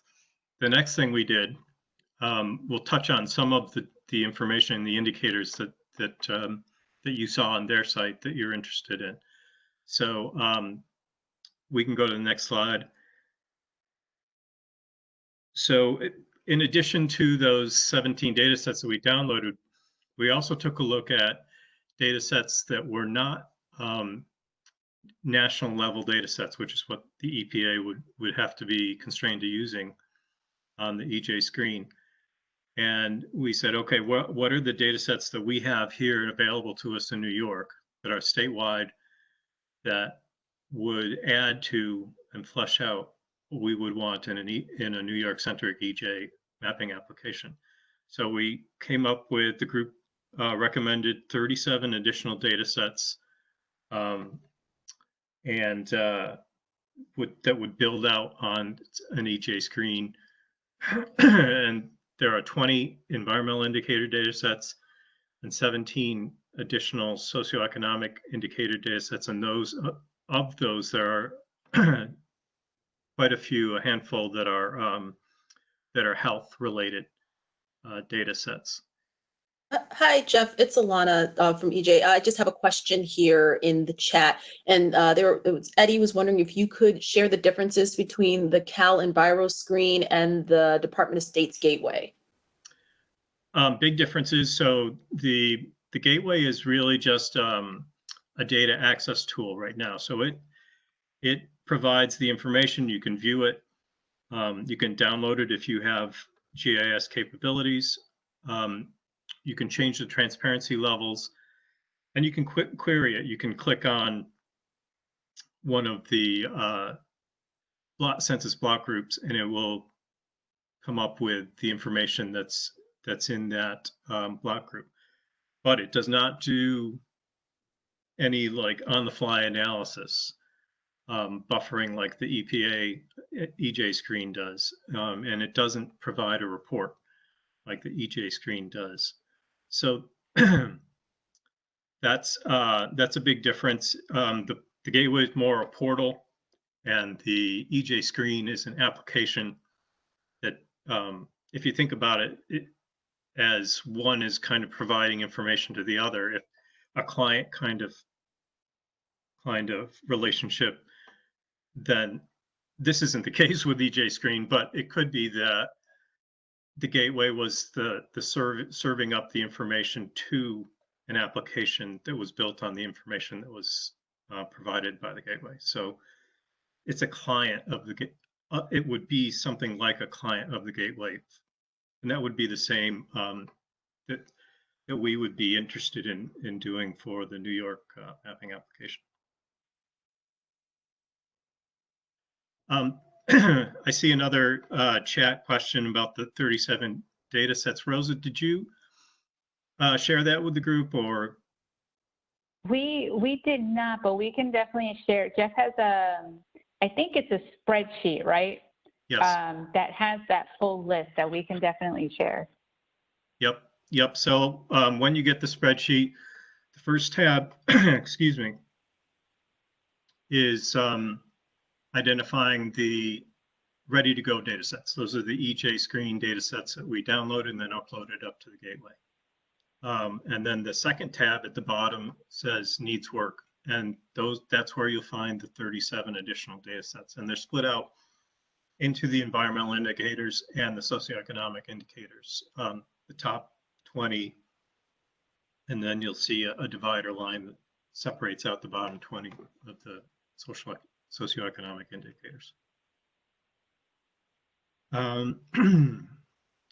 thing we did will touch on some of the information and the indicators that you saw on their site that you're interested in. So we can go to the next slide. So in addition to those 17 data sets that we downloaded, we also took a look at data sets that were not national level data sets, which is what the EPA would have to be constrained to using on the EJ screen. And we said, okay, what are the data sets that we have here available to us in New York that are statewide that would add to and flesh out what we would want in a New York-centric EJ mapping application. So we came up with, the group recommended 37 additional data sets that would build out on an EJ screen. And there are 20 environmental indicator data sets and 17 additional socioeconomic indicator data sets. And of those, there are quite a few, a handful that are health related data sets. Hi, Jeff. It's Alana from EJ. I just have a question here in the chat. And Eddie was wondering if you could share the differences between the Cal Enviroscreen and the Department of State's Gateway. Big differences. So the Gateway is really just a data access tool right now. So it provides the information. You can view it. You can download it if you have GIS capabilities. You can change the transparency levels, and you can query it. You can click on one of the census block groups, and it will come up with the information that's in that block group. But it does not do any like on-the-fly analysis, buffering like the EPA EJ screen does, and it doesn't provide a report like the EJ screen does. So that's a big difference. The Gateway is more a portal, and the EJ screen is an application that, if you think about it, as one is kind of providing information to the other, if a client kind of relationship, then this isn't the case with EJ screen, but it could be that the Gateway was serving up the information to an application that was built on the information that was provided by the Gateway. So it's a client of the it would be something like a client of the Gateway, and that would be the same that we would be interested in doing for the New York mapping application. I see another chat question about the 37 data sets. Rosa, did you share that with the group, or? We did not, but we can definitely share. Jeff has I think it's a spreadsheet, right? Yes. That has that full list that we can definitely share. Yep. So when you get the spreadsheet, the first tab, excuse me, is identifying the ready to go data sets. Those are the EJ screen data sets that we downloaded and then uploaded up to the Gateway. And then the second tab at the bottom says needs work. And that's where you'll find the 37 additional data sets. And they're split out into the environmental indicators and the socioeconomic indicators. The top 20, and then you'll see a divider line that separates out the bottom 20 of the socioeconomic indicators.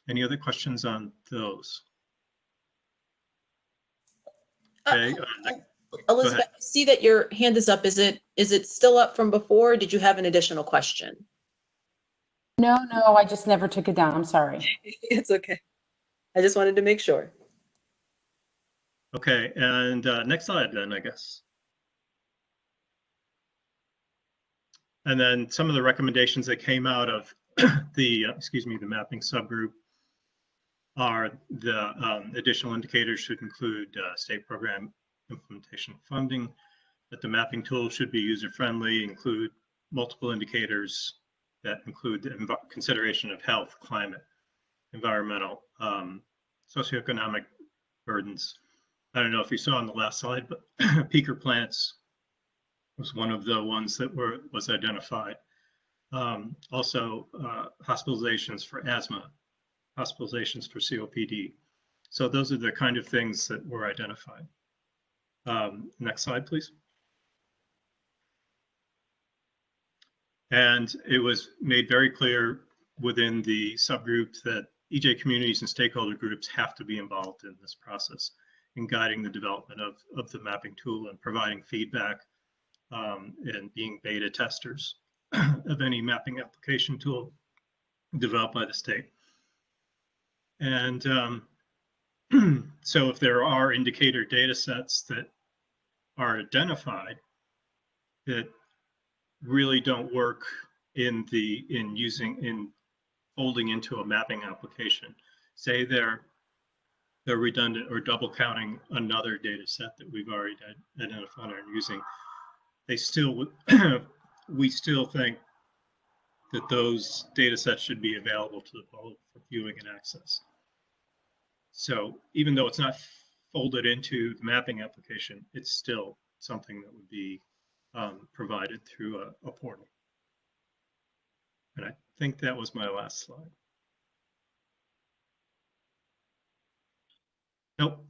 Any other questions on those? Okay. Elizabeth, I see that your hand is up. Is it still up from before? Or did you have an additional question? No, I just never took it down. I'm sorry. It's okay. I just wanted to make sure. Okay, and next slide then, I guess. And then some of the recommendations that came out of the mapping subgroup are the additional indicators should include state program implementation funding, that the mapping tool should be user-friendly, include multiple indicators that include the consideration of health, climate, environmental, socioeconomic burdens. I don't know if you saw on the last slide, but peaker plants was one of the ones that was identified. Also, hospitalizations for asthma, hospitalizations for COPD. So those are the kind of things that were identified. Next slide, please. And it was made very clear within the subgroups that EJ communities and stakeholder groups have to be involved in this process in guiding the development of the mapping tool and providing feedback and being beta testers of any mapping application tool developed by the state. And so if there are indicator data sets that are identified that really don't work in folding into a mapping application, say they're redundant or double counting another data set that we've already identified and using, they still we still think that those data sets should be available to the public for viewing and access. So even though it's not folded into the mapping application, it's still something that would be provided through a portal. And I think that was my last slide. Nope,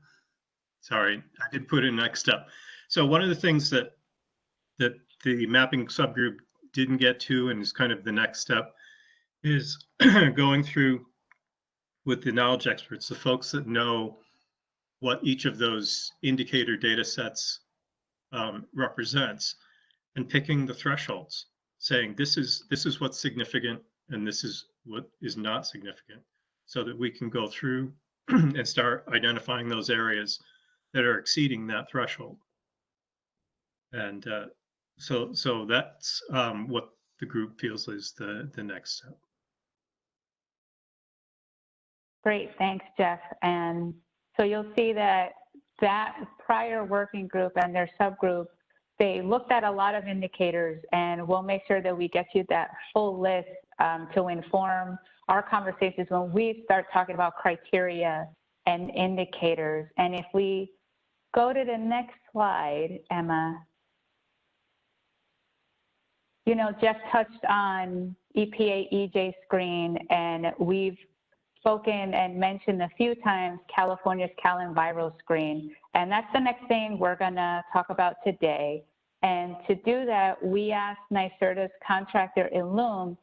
sorry, I did put in next step. So one of the things that the mapping subgroup didn't get to, and is kind of the next step, is going through with the knowledge experts, the folks that know what each of those indicator data sets represents, and picking the thresholds, saying this is what's significant and this is what is not significant, so that we can go through and start identifying those areas that are exceeding that threshold. And so that's what the group feels is the next step. Great, thanks, Jeff. And so you'll see that prior working group and their subgroup, they looked at a lot of indicators, and we'll make sure that we get you that full list to inform our conversations when we start talking about criteria and indicators. And if we go to the next slide, Emma, you know, Jeff touched on EPA Enviroscreen, and we've spoken and mentioned a few times California's Enviroscreen, and that's the next thing we're going to talk about today. And to do that, we asked NYSERDA's contractor Illum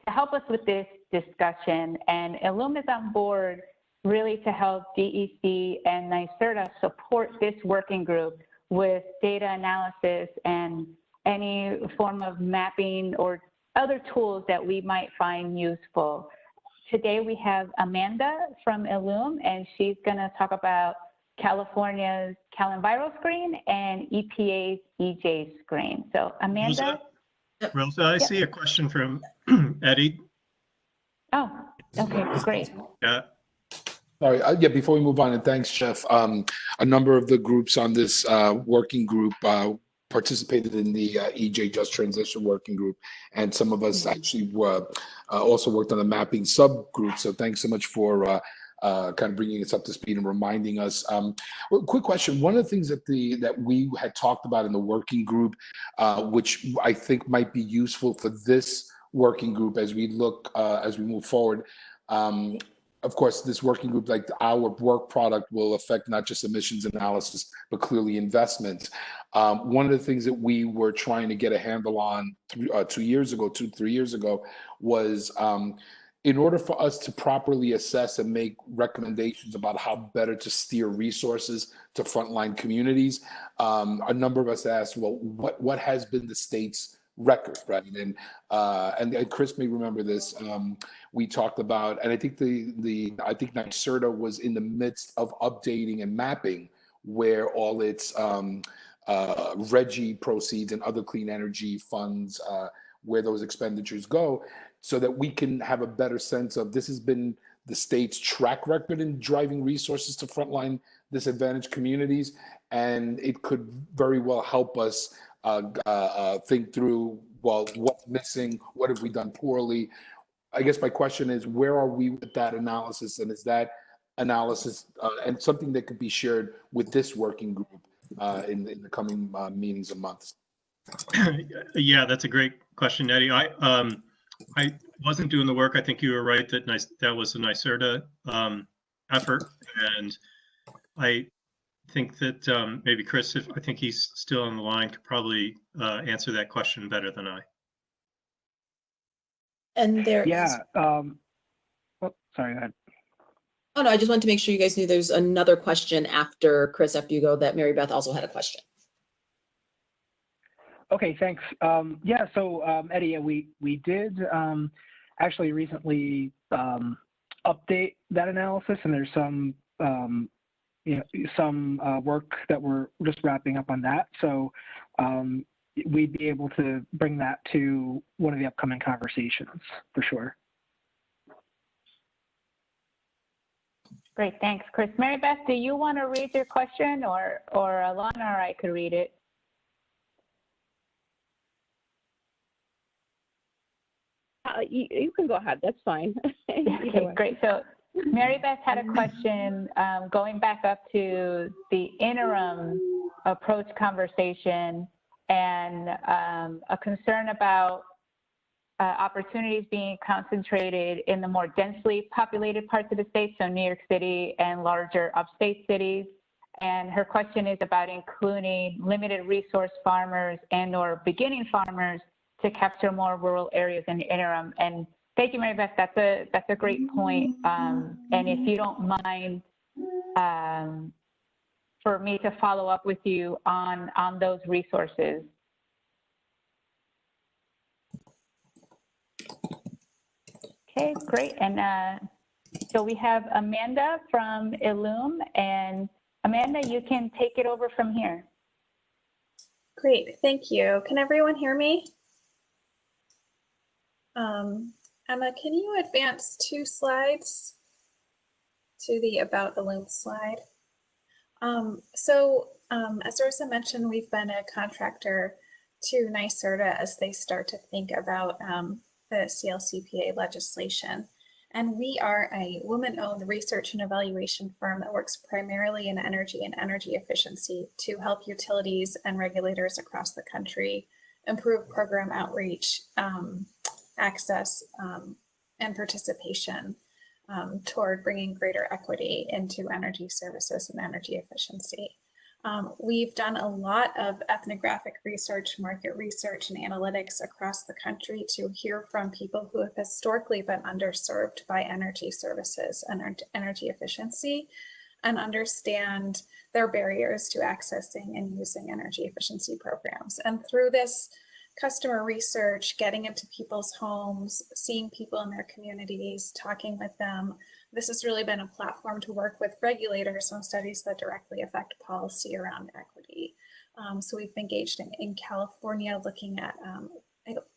to help us with this discussion, and Illum is on board really to help DEC and NYSERDA support this working group with data analysis and any form of mapping or other tools that we might find useful. Today we have Amanda from Illum, and she's going to talk about California's Enviroscreen and EPA's Enviroscreen. So Amanda? Rosa, I see a question from Eddie. Oh, okay, great. Yeah. Sorry, yeah, before we move on, and thanks, Jeff. A number of the groups on this working group participated in the EJ Just Transition Working Group, and some of us actually also worked on the mapping subgroup. So thanks so much for kind of bringing us up to speed and reminding us. Well, quick question. One of the things that we had talked about in the working group, which I think might be useful for this working group as we look, as we move forward, of course, this working group, like our work product, will affect not just emissions analysis, but clearly investments. One of the things that we were trying to get a handle on 2 years ago, 3 years ago, was in order for us to properly assess and make recommendations about how better to steer resources to frontline communities, a number of us asked, well, what has been the state's record, right? And Chris may remember this. We talked about, and I think I think NYSERDA was in the midst of updating and mapping where all its RGGI proceeds and other clean energy funds, where those expenditures go, so that we can have a better sense of this has been the state's track record in driving resources to frontline disadvantaged communities, and it could very well help us think through, well, what's missing, what have we done poorly. I guess my question is, where are we with that analysis, and is that analysis and something that could be shared with this working group in the coming meetings and months? Yeah, that's a great question, Eddie. I wasn't doing the work. I think you were right that that was a NYSERDA effort, and I think that maybe Chris, I think he's still on the line, could probably answer that question better than I. And there is. Yeah. Oh, sorry, go ahead. Oh, no, I just wanted to make sure you guys knew there's another question after Chris, after you go, that Mary Beth also had a question. Okay, thanks. Yeah, so Eddie, we did actually recently update that analysis, and there's some work that we're just wrapping up on that. So we'd be able to bring that to one of the upcoming conversations for sure. Great, thanks, Chris. Mary Beth, do you want to read your question, or Alana, or I could read it? You can go ahead. That's fine. Okay, great. So Mary Beth had a question going back up to the interim approach conversation and a concern about opportunities being concentrated in the more densely populated parts of the state, so New York City and larger upstate cities. And her question is about including limited resource farmers and or beginning farmers to capture more rural areas in the interim. And thank you, Mary Beth. That's a great point. And if you don't mind, for me to follow up with you on those resources. Okay, great. And so we have Amanda from Illum, and Amanda, you can take it over from here. Great, thank you. Can everyone hear me? Emma, can you advance 2 slides to the About Illum slide? As Rosa mentioned, we've been a contractor to NYSERDA as they start to think about the CLCPA legislation. And we are a woman-owned research and evaluation firm that works primarily in energy and energy efficiency to help utilities and regulators across the country improve program outreach, access, and participation toward bringing greater equity into energy services and energy efficiency. We've done a lot of ethnographic research, market research, and analytics across the country to hear from people who have historically been underserved by energy services and energy efficiency, and understand their barriers to accessing and using energy efficiency programs. And through this customer research, getting into people's homes, seeing people in their communities, talking with them, this has really been a platform to work with regulators on studies that directly affect policy around equity. So we've engaged in California looking at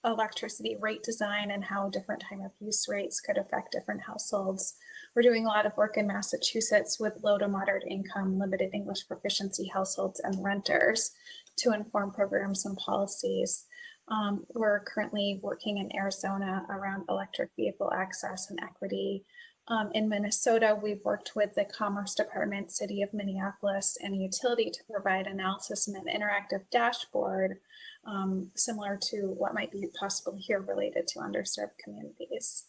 electricity rate design and how different time of use rates could affect different households. We're doing a lot of work in Massachusetts with low to moderate income, limited English proficiency households and renters to inform programs and policies. We're currently working in Arizona around electric vehicle access and equity. In Minnesota, we've worked with the Commerce Department, City of Minneapolis, and a utility to provide analysis and an interactive dashboard similar to what might be possible here related to underserved communities.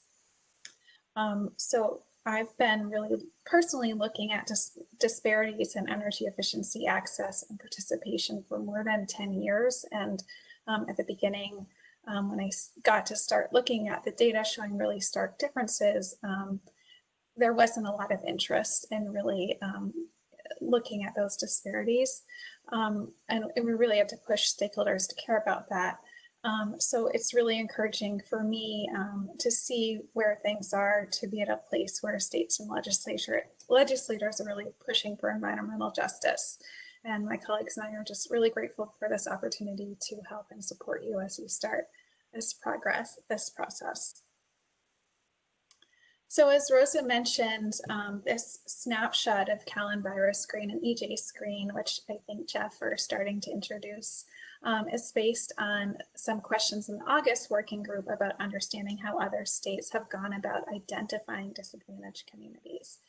So I've been really personally looking at disparities in energy efficiency access and participation for more than 10 years. And at the beginning, when I got to start looking at the data showing really stark differences, there wasn't a lot of interest in really looking at those disparities. And we really had to push stakeholders to care about that. So it's really encouraging for me to see where things are, to be at a place where states and legislators are really pushing for environmental justice. And my colleagues and I are just really grateful for this opportunity to help and support you as you start this process. So as Rosa mentioned, this snapshot of Enviroscreen and Screen, which I think Jeff are starting to introduce, is based on some questions in the August working group about understanding how other states have gone about identifying disadvantaged communities.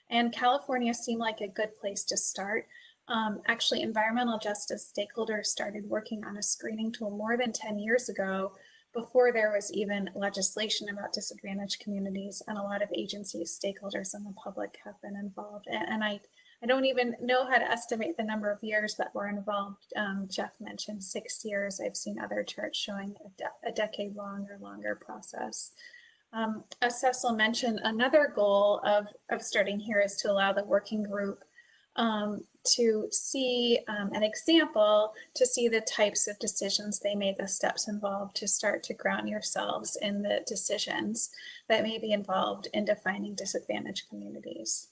And California seemed like a good place to start. Actually, environmental justice stakeholders started working on a screening tool more than 10 years ago, before there was even legislation about disadvantaged communities, and a lot of agencies, stakeholders, and the public have been involved. And I don't even know how to estimate the number of years that were involved. Jeff mentioned 6 years. I've seen other charts showing a decade long or longer process. As Cecil mentioned, another goal of starting here is to allow the working group to see an example, to see the types of decisions they made, the steps involved to start to ground yourselves in the decisions that may be involved in defining disadvantaged communities.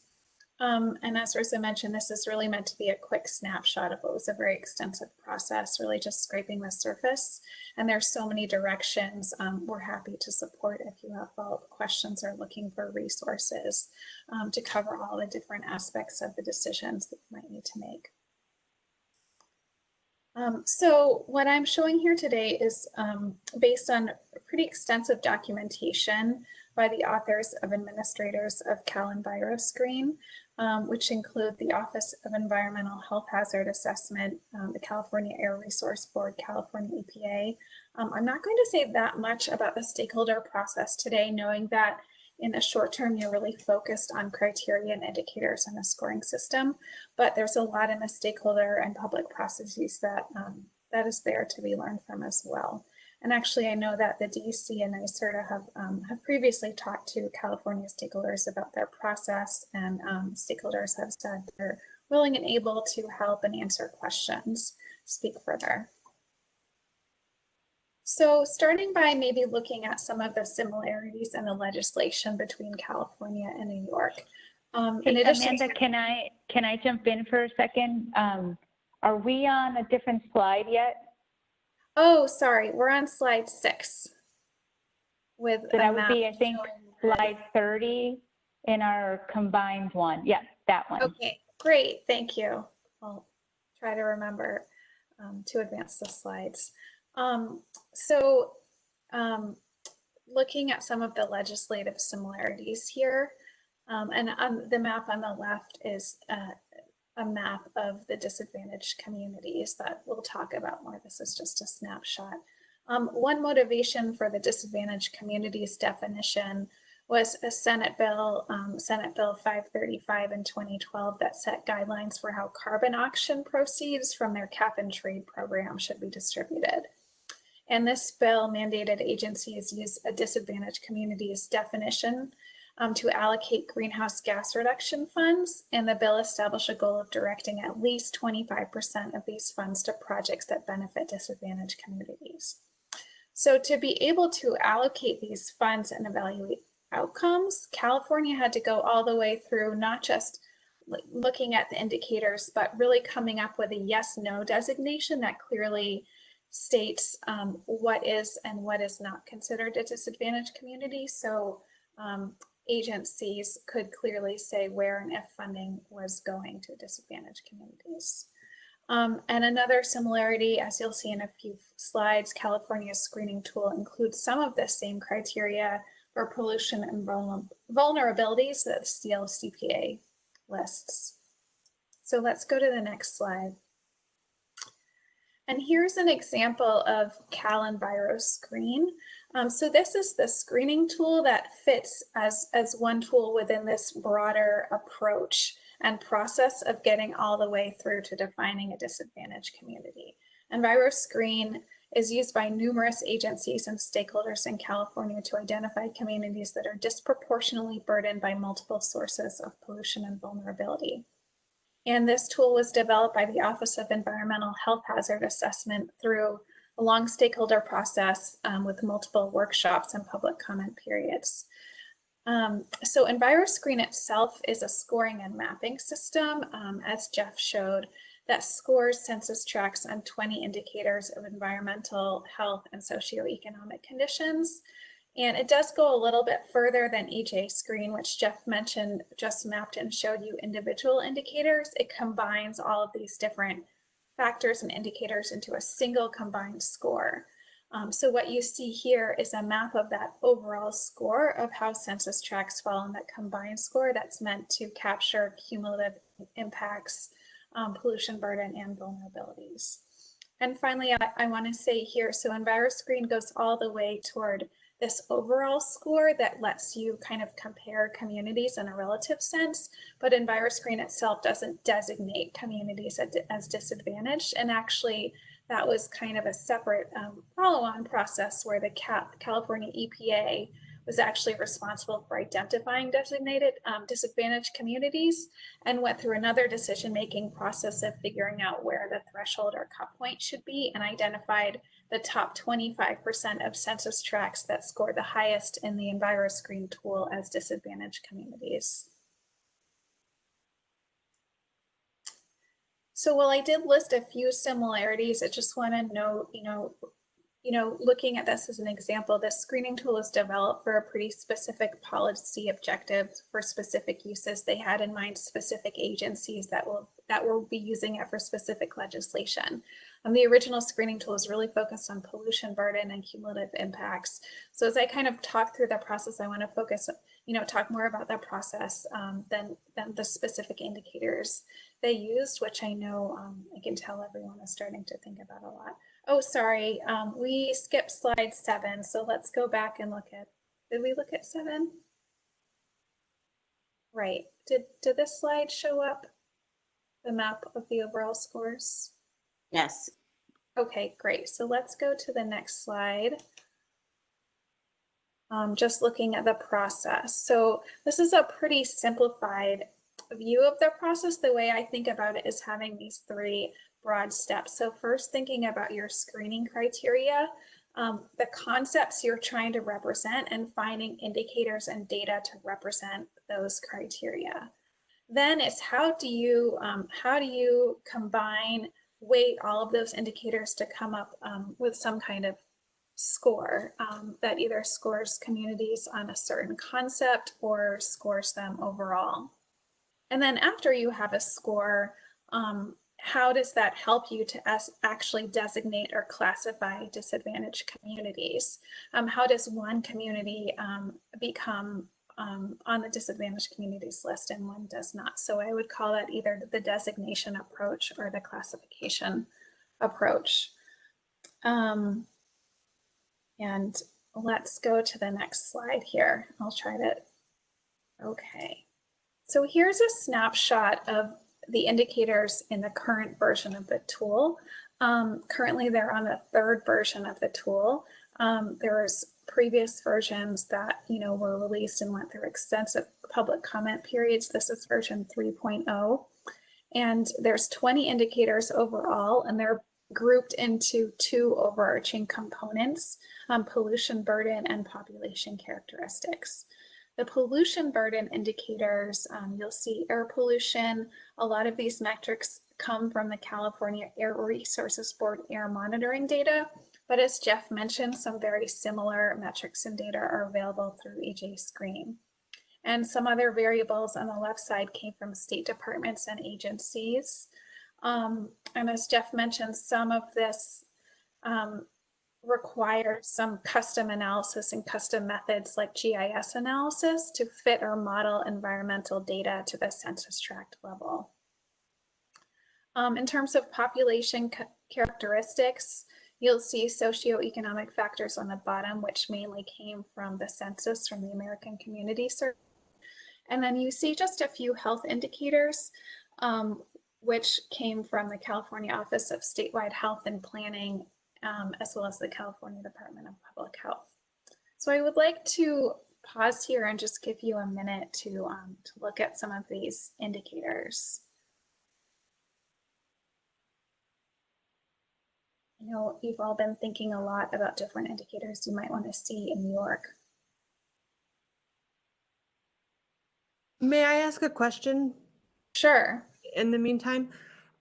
And as Rosa mentioned, this is really meant to be a quick snapshot of what was a very extensive process, really just scraping the surface. And there's so many directions. We're happy to support if you have follow-up questions or looking for resources to cover all the different aspects of the decisions that you might need to make. So what I'm showing here today is based on pretty extensive documentation by the authors of administrators of Enviroscreen, which include the Office of Environmental Health Hazard Assessment, the California Air Resource Board, California EPA. I'm not going to say that much about the stakeholder process today, knowing that in the short term, you're really focused on criteria and indicators and a scoring system, but there's a lot in the stakeholder and public processes that that is there to be learned from as well. And actually, I know that the DC and NYSERDA have previously talked to California stakeholders about their process, and stakeholders have said they're willing and able to help and answer questions, speak further. So starting by maybe looking at some of the similarities in the legislation between California and New York. Hey, Amanda, can I jump in for a second? Are we on a different slide yet? Oh, sorry, we're on slide 6. With so that would be, I think, slide 30 in our combined one. Yes, that one. Okay, great, thank you. I'll try to remember to advance the slides. Looking at some of the legislative similarities here, and on the map on the left is a map of the disadvantaged communities that we'll talk about more. This is just a snapshot. One motivation for the disadvantaged communities definition was a Senate Bill 535 in 2012 that set guidelines for how carbon auction proceeds from their cap and trade program should be distributed. And this bill mandated agencies use a disadvantaged communities definition to allocate greenhouse gas reduction funds, and the bill established a goal of directing at least 25% of these funds to projects that benefit disadvantaged communities. So to be able to allocate these funds and evaluate outcomes, California had to go all the way through not just looking at the indicators, but really coming up with a yes/no designation that clearly states what is and what is not considered a disadvantaged community. So agencies could clearly say where and if funding was going to disadvantaged communities. And another similarity, as you'll see in a few slides, California's screening tool includes some of the same criteria for pollution and vulnerabilities that the CLCPA lists. So let's go to the next slide. And here's an example of Enviroscreen. So this is the screening tool that fits as one tool within this broader approach and process of getting all the way through to defining a disadvantaged community. Enviroscreen is used by numerous agencies and stakeholders in California to identify communities that are disproportionately burdened by multiple sources of pollution and vulnerability. And this tool was developed by the Office of Environmental Health Hazard Assessment through a long stakeholder process with multiple workshops and public comment periods. So Enviroscreen itself is a scoring and mapping system, as Jeff showed, that scores census tracts on 20 indicators of environmental, health, and socioeconomic conditions. And it does go a little bit further than EJ-Screen, which Jeff mentioned, just mapped and showed you individual indicators. It combines all of these different factors and indicators into a single combined score. So what you see here is a map of that overall score of how census tracts fall in that combined score that's meant to capture cumulative impacts, pollution burden, and vulnerabilities. And finally, I want to say here, so Enviroscreen goes all the way toward this overall score that lets you kind of compare communities in a relative sense, but Enviroscreen itself doesn't designate communities as disadvantaged. And actually, that was kind of a separate follow-on process where the California EPA was actually responsible for identifying designated disadvantaged communities and went through another decision-making process of figuring out where the threshold or cut point should be and identified the top 25% of census tracts that scored the highest in the Enviroscreen tool as disadvantaged communities. So while I did list a few similarities, I just want to note, looking at this as an example, this screening tool is developed for a pretty specific policy objectives for specific uses. They had in mind specific agencies that will be using it for specific legislation. The original screening tool is really focused on pollution burden and cumulative impacts. So as I kind of talk through the process, I want to focus, talk more about that process than the specific indicators they used, which I know I can tell everyone is starting to think about a lot. Oh, sorry, we skipped slide 7, so let's go back and look at, did we look at 7? Right, did this slide show up the map of the overall scores? Yes. Okay, great, so let's go to the next slide. Just looking at the process. So this is a pretty simplified view of the process. The way I think about it is having these 3 broad steps. So first, thinking about your screening criteria, the concepts you're trying to represent, and finding indicators and data to represent those criteria. Then it's how do you combine, weight all of those indicators to come up with some kind of score that either scores communities on a certain concept or scores them overall. And then after you have a score, how does that help you to actually designate or classify disadvantaged communities? How does one community become on the disadvantaged communities list and one does not? So I would call that either the designation approach or the classification approach. And let's go to the next slide here. I'll try to, okay. So here's a snapshot of the indicators in the current version of the tool. Currently, they're on the 3rd version of the tool. There's previous versions that were released and went through extensive public comment periods. This is version 3.0, and there's 20 indicators overall, and they're grouped into 2 overarching components: pollution burden and population characteristics. The pollution burden indicators, you'll see air pollution. A lot of these metrics come from the California Air Resources Board air monitoring data, but as Jeff mentioned, some very similar metrics and data are available through Enviroscreen. And some other variables on the left side came from state departments and agencies. And as Jeff mentioned, some of this require some custom analysis and custom methods like GIS analysis to fit or model environmental data to the census tract level. In terms of population characteristics, you'll see socioeconomic factors on the bottom, which mainly came from the census from the American Community Survey. And then you see just a few health indicators, which came from the California Office of Statewide Health and Planning, as well as the California Department of Public Health. So I would like to pause here and just give you a minute to look at some of these indicators. I know you've all been thinking a lot about different indicators you might want to see in New York. May I ask a question? Sure. In the meantime,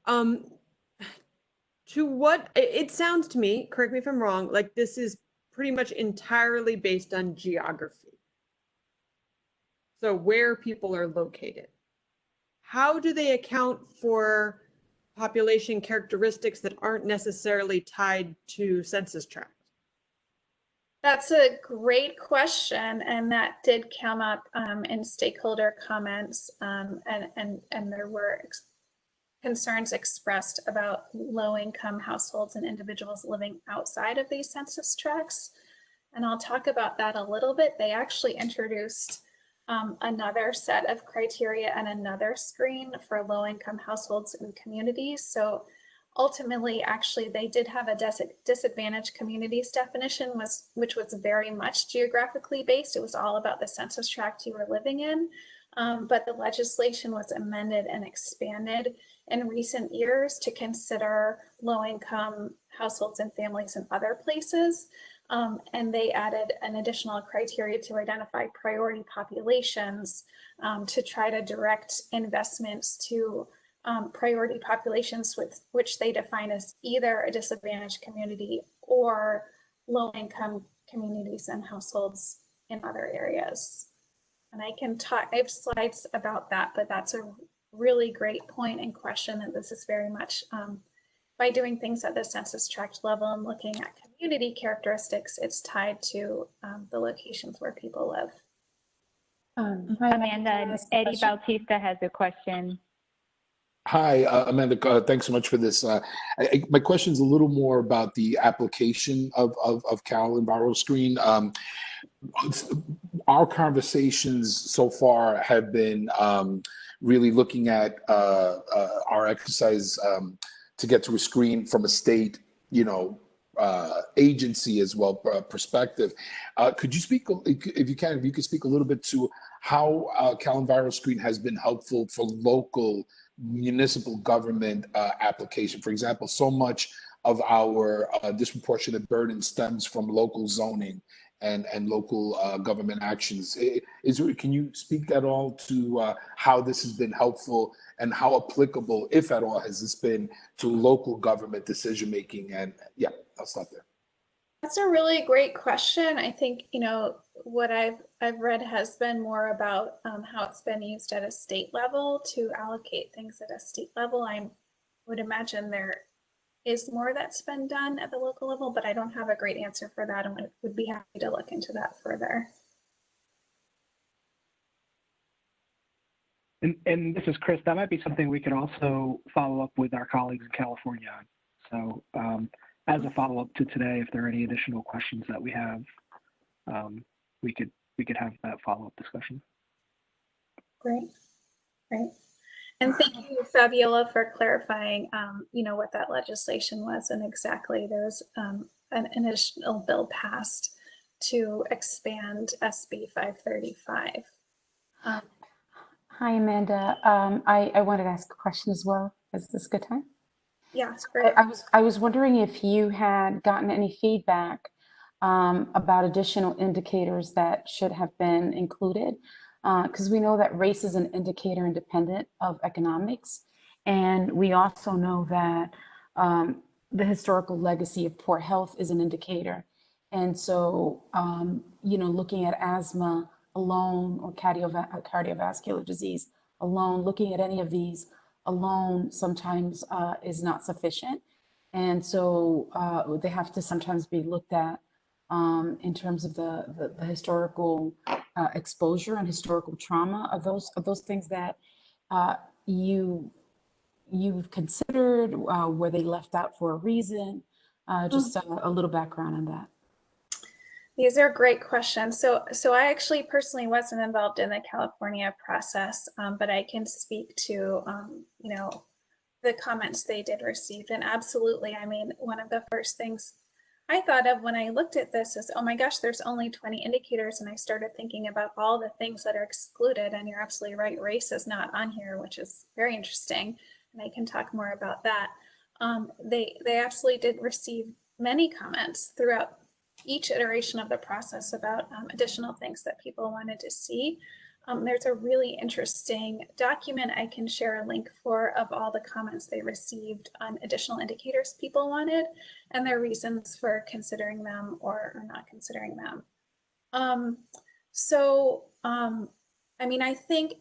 to what it sounds to me, correct me if I'm wrong, like this is pretty much entirely based on geography. So where people are located. How do they account for population characteristics that aren't necessarily tied to census tract? That's a great question, and that did come up in stakeholder comments, and there were concerns expressed about low-income households and individuals living outside of these census tracts. And I'll talk about that a little bit. They actually introduced another set of criteria and another screen for low-income households and communities. So ultimately, actually, they did have a disadvantaged communities definition, which was very much geographically based. It was all about the census tract you were living in. But the legislation was amended and expanded in recent years to consider low-income households and families in other places. And they added an additional criteria to identify priority populations to try to direct investments to priority populations with which they define as either a disadvantaged community or low-income communities and households in other areas. And I can talk, I have slides about that, but that's a really great point and question. And this is very much by doing things at the census tract level and looking at community characteristics, it's tied to the locations where people live. Amanda, Eddie Bautista has a question. Hi, Amanda, thanks so much for this. My question is a little more about the application of Cal Enviroscreen. Our conversations so far have been really looking at our exercise to get to a screen from a state, agency as well perspective. Could you speak, if you could speak a little bit to how Cal Enviroscreen has been helpful for local municipal government application? For example, so much of our disproportionate burden stems from local zoning and local government actions. Can you speak at all to how this has been helpful and how applicable, if at all, has this been to local government decision making? And yeah, I'll stop there. That's a really great question. I think, what I've read has been more about how it's been used at a state level to allocate things at a state level. I would imagine there is more that's been done at the local level, but I don't have a great answer for that and would be happy to look into that further. And this is Chris. That might be something we could also follow up with our colleagues in California on. So as a follow-up to today, if there are any additional questions that we have, we could have that follow-up discussion. Great. And thank you, Fabiola, for clarifying, what that legislation was and exactly there's an additional bill passed to expand SB 535. Hi, Amanda. I wanted to ask a question as well. Is this a good time? Yeah, it's great. I was wondering if you had gotten any feedback about additional indicators that should have been included, because we know that race is an indicator independent of economics, and we also know that the historical legacy of poor health is an indicator. And so, looking at asthma alone or cardiovascular disease alone, looking at any of these alone sometimes is not sufficient. And so they have to sometimes be looked at in terms of the historical exposure and historical trauma of those things that you've considered. Were they left out for a reason? Just a little background on that. These are great questions. So I actually personally wasn't involved in the California process, but I can speak to, the comments they did receive. And absolutely, I mean, one of the first things I thought of when I looked at this is, oh my gosh, there's only 20 indicators. And I started thinking about all the things that are excluded. And you're absolutely right, race is not on here, which is very interesting. And I can talk more about that. They absolutely did receive many comments throughout each iteration of the process about additional things that people wanted to see. There's a really interesting document I can share a link for of all the comments they received on additional indicators people wanted and their reasons for considering them or not considering them. I mean, I think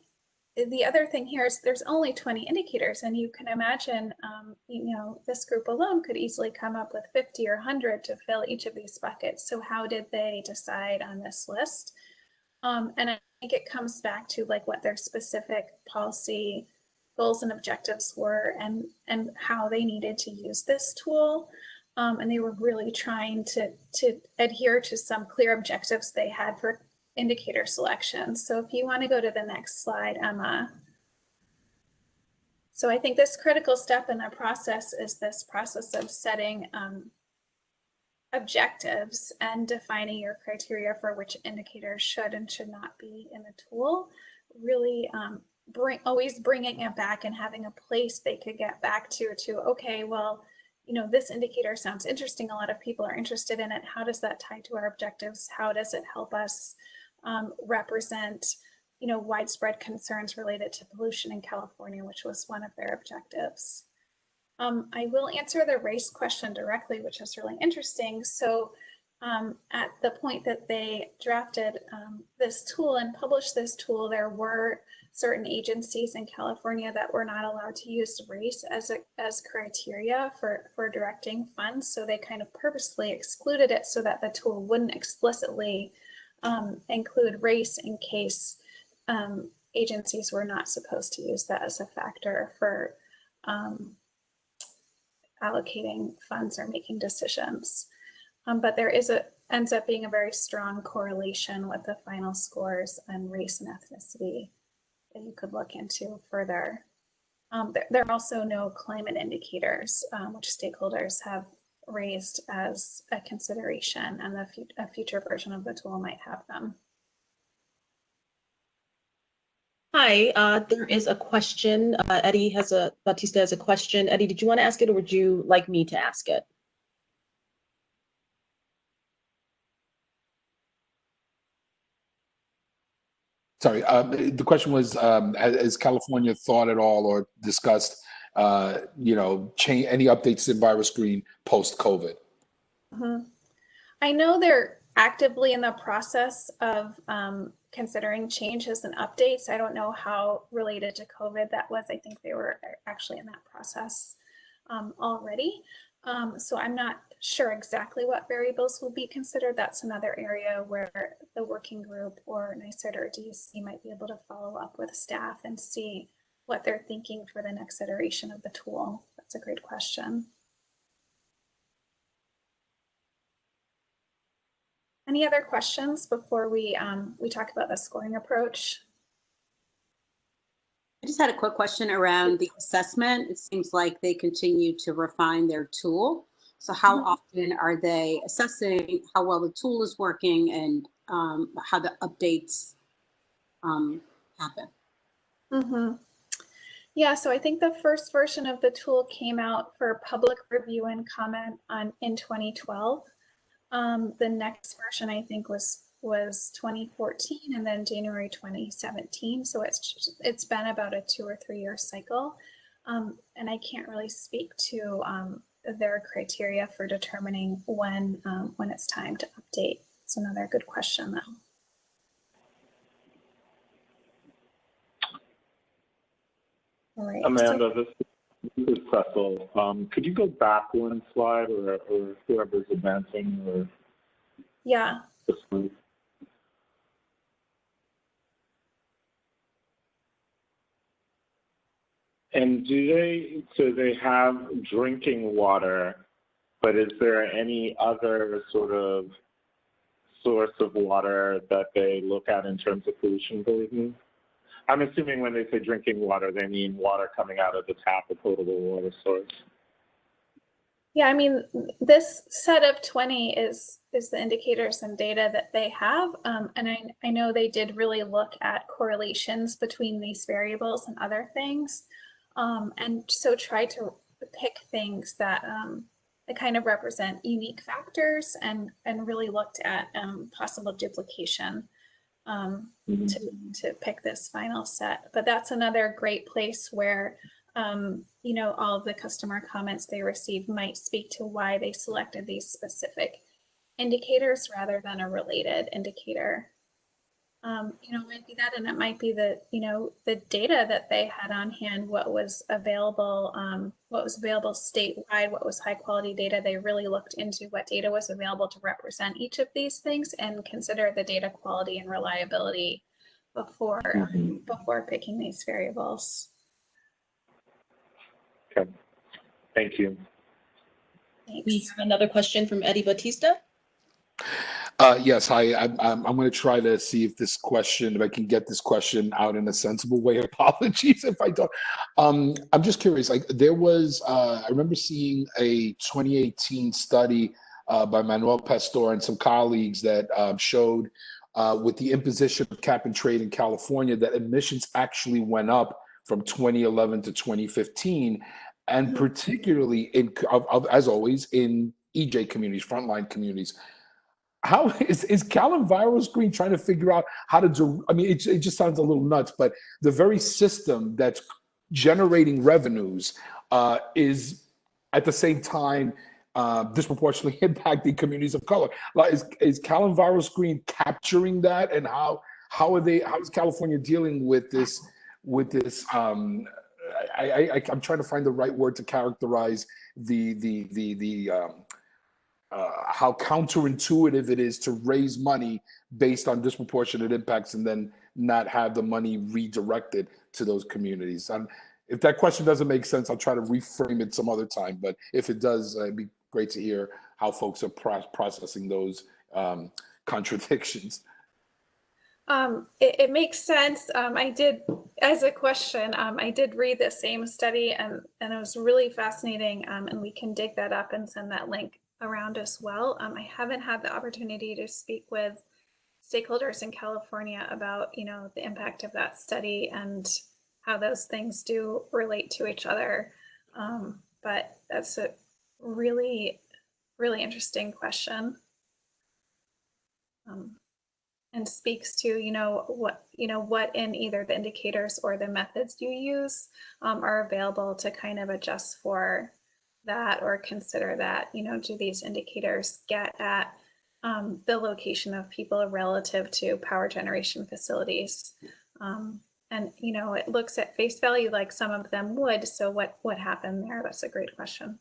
the other thing here is there's only 20 indicators, and you can imagine, this group alone could easily come up with 50 or 100 to fill each of these buckets. So how did they decide on this list? And I think it comes back to like what their specific policy goals and objectives were and how they needed to use this tool. And they were really trying to adhere to some clear objectives they had for indicator selection. So if you want to go to the next slide, Emma. So I think this critical step in the process is this process of setting objectives and defining your criteria for which indicators should and should not be in the tool. Really always bringing it back and having a place they could get back to okay, well, you know, this indicator sounds interesting. A lot of people are interested in it. How does that tie to our objectives? How does it help us represent, you know, widespread concerns related to pollution in California, which was one of their objectives. I will answer the race question directly, which is really interesting. So at the point that they drafted this tool and published this tool, there were certain agencies in California that were not allowed to use race as criteria for directing funds. So they kind of purposely excluded it so that the tool wouldn't explicitly include race in case agencies were not supposed to use that as a factor for allocating funds or making decisions. But there ends up being a very strong correlation with the final scores on race and ethnicity that you could look into further. There are also no climate indicators, which stakeholders have raised as a consideration, and a future version of the tool might have them. Hi, there is a question. Batista has a question. Eddie, did you want to ask it, or would you like me to ask it? Sorry, the question was, has California thought at all or discussed, you know, any updates to Enviroscreen post-COVID? Mm-hmm. I know they're actively in the process of considering changes and updates. I don't know how related to COVID that was. I think they were actually in that process already. So I'm not sure exactly what variables will be considered. That's another area where the working group or NYSERDA or DEC might be able to follow up with staff and see what they're thinking for the next iteration of the tool. That's a great question. Any other questions before we talk about the scoring approach? I just had a quick question around the assessment. It seems like they continue to refine their tool. So how often are they assessing how well the tool is working and how the updates happen? Mm-hmm. Yeah, so I think the first version of the tool came out for public review and comment in 2012. The next version I think was 2014, and then January 2017. So it's been about a 2 or 3 year cycle, and I can't really speak to their criteria for determining when it's time to update. It's another good question, though. All right. Amanda, this is Cecil. Could you go back one slide, or whoever's advancing, or yeah. And so they have drinking water, but is there any other sort of source of water that they look at in terms of pollution policing? I'm assuming when they say drinking water, they mean water coming out of the tap, a potable water source. Yeah, I mean, this set of 20 is the indicators and data that they have. And I know they did really look at correlations between these variables and other things. And so try to pick things that kind of represent unique factors and really looked at possible duplication to pick this final set. But that's another great place where you know, all of the customer comments they received might speak to why they selected these specific indicators rather than a related indicator. You know, it might be that, and it might be the, you know, the data that they had on hand, what was available statewide, what was high quality data. They really looked into what data was available to represent each of these things and consider the data quality and reliability before picking these variables. Okay, thank you. Thanks. We have another question from Eddie Batista. Yes, I'm going to try to see if I can get this question out in a sensible way. Apologies if I don't. I'm just curious. Like there was, I remember seeing a 2018 study by Manuel Pastor and some colleagues that showed with the imposition of cap and trade in California that emissions actually went up from 2011 to 2015, and particularly as always, in EJ communities, frontline communities. How is Cal Enviroscreen trying to figure out how to do? I mean, it just sounds a little nuts, but the very system that's generating revenues is at the same time disproportionately impacting communities of color. Like, is Cal Enviroscreen capturing that, and how is California dealing with this? I'm trying to find the right word to characterize how counterintuitive it is to raise money based on disproportionate impacts and then not have the money redirected to those communities. If that question doesn't make sense, I'll try to reframe it some other time. But if it does, it'd be great to hear how folks are processing those contradictions. It makes sense. I did, as a question, I did read the same study and it was really fascinating. And we can dig that up and send that link around as well. I haven't had the opportunity to speak with stakeholders in California about, the impact of that study and how those things do relate to each other. But that's a really, really interesting question. And speaks to, what in either the indicators or the methods you use are available to kind of adjust for that or consider that, do these indicators get at the location of people relative to power generation facilities? And, it looks at face value like some of them would. So what happened there? That's a great question.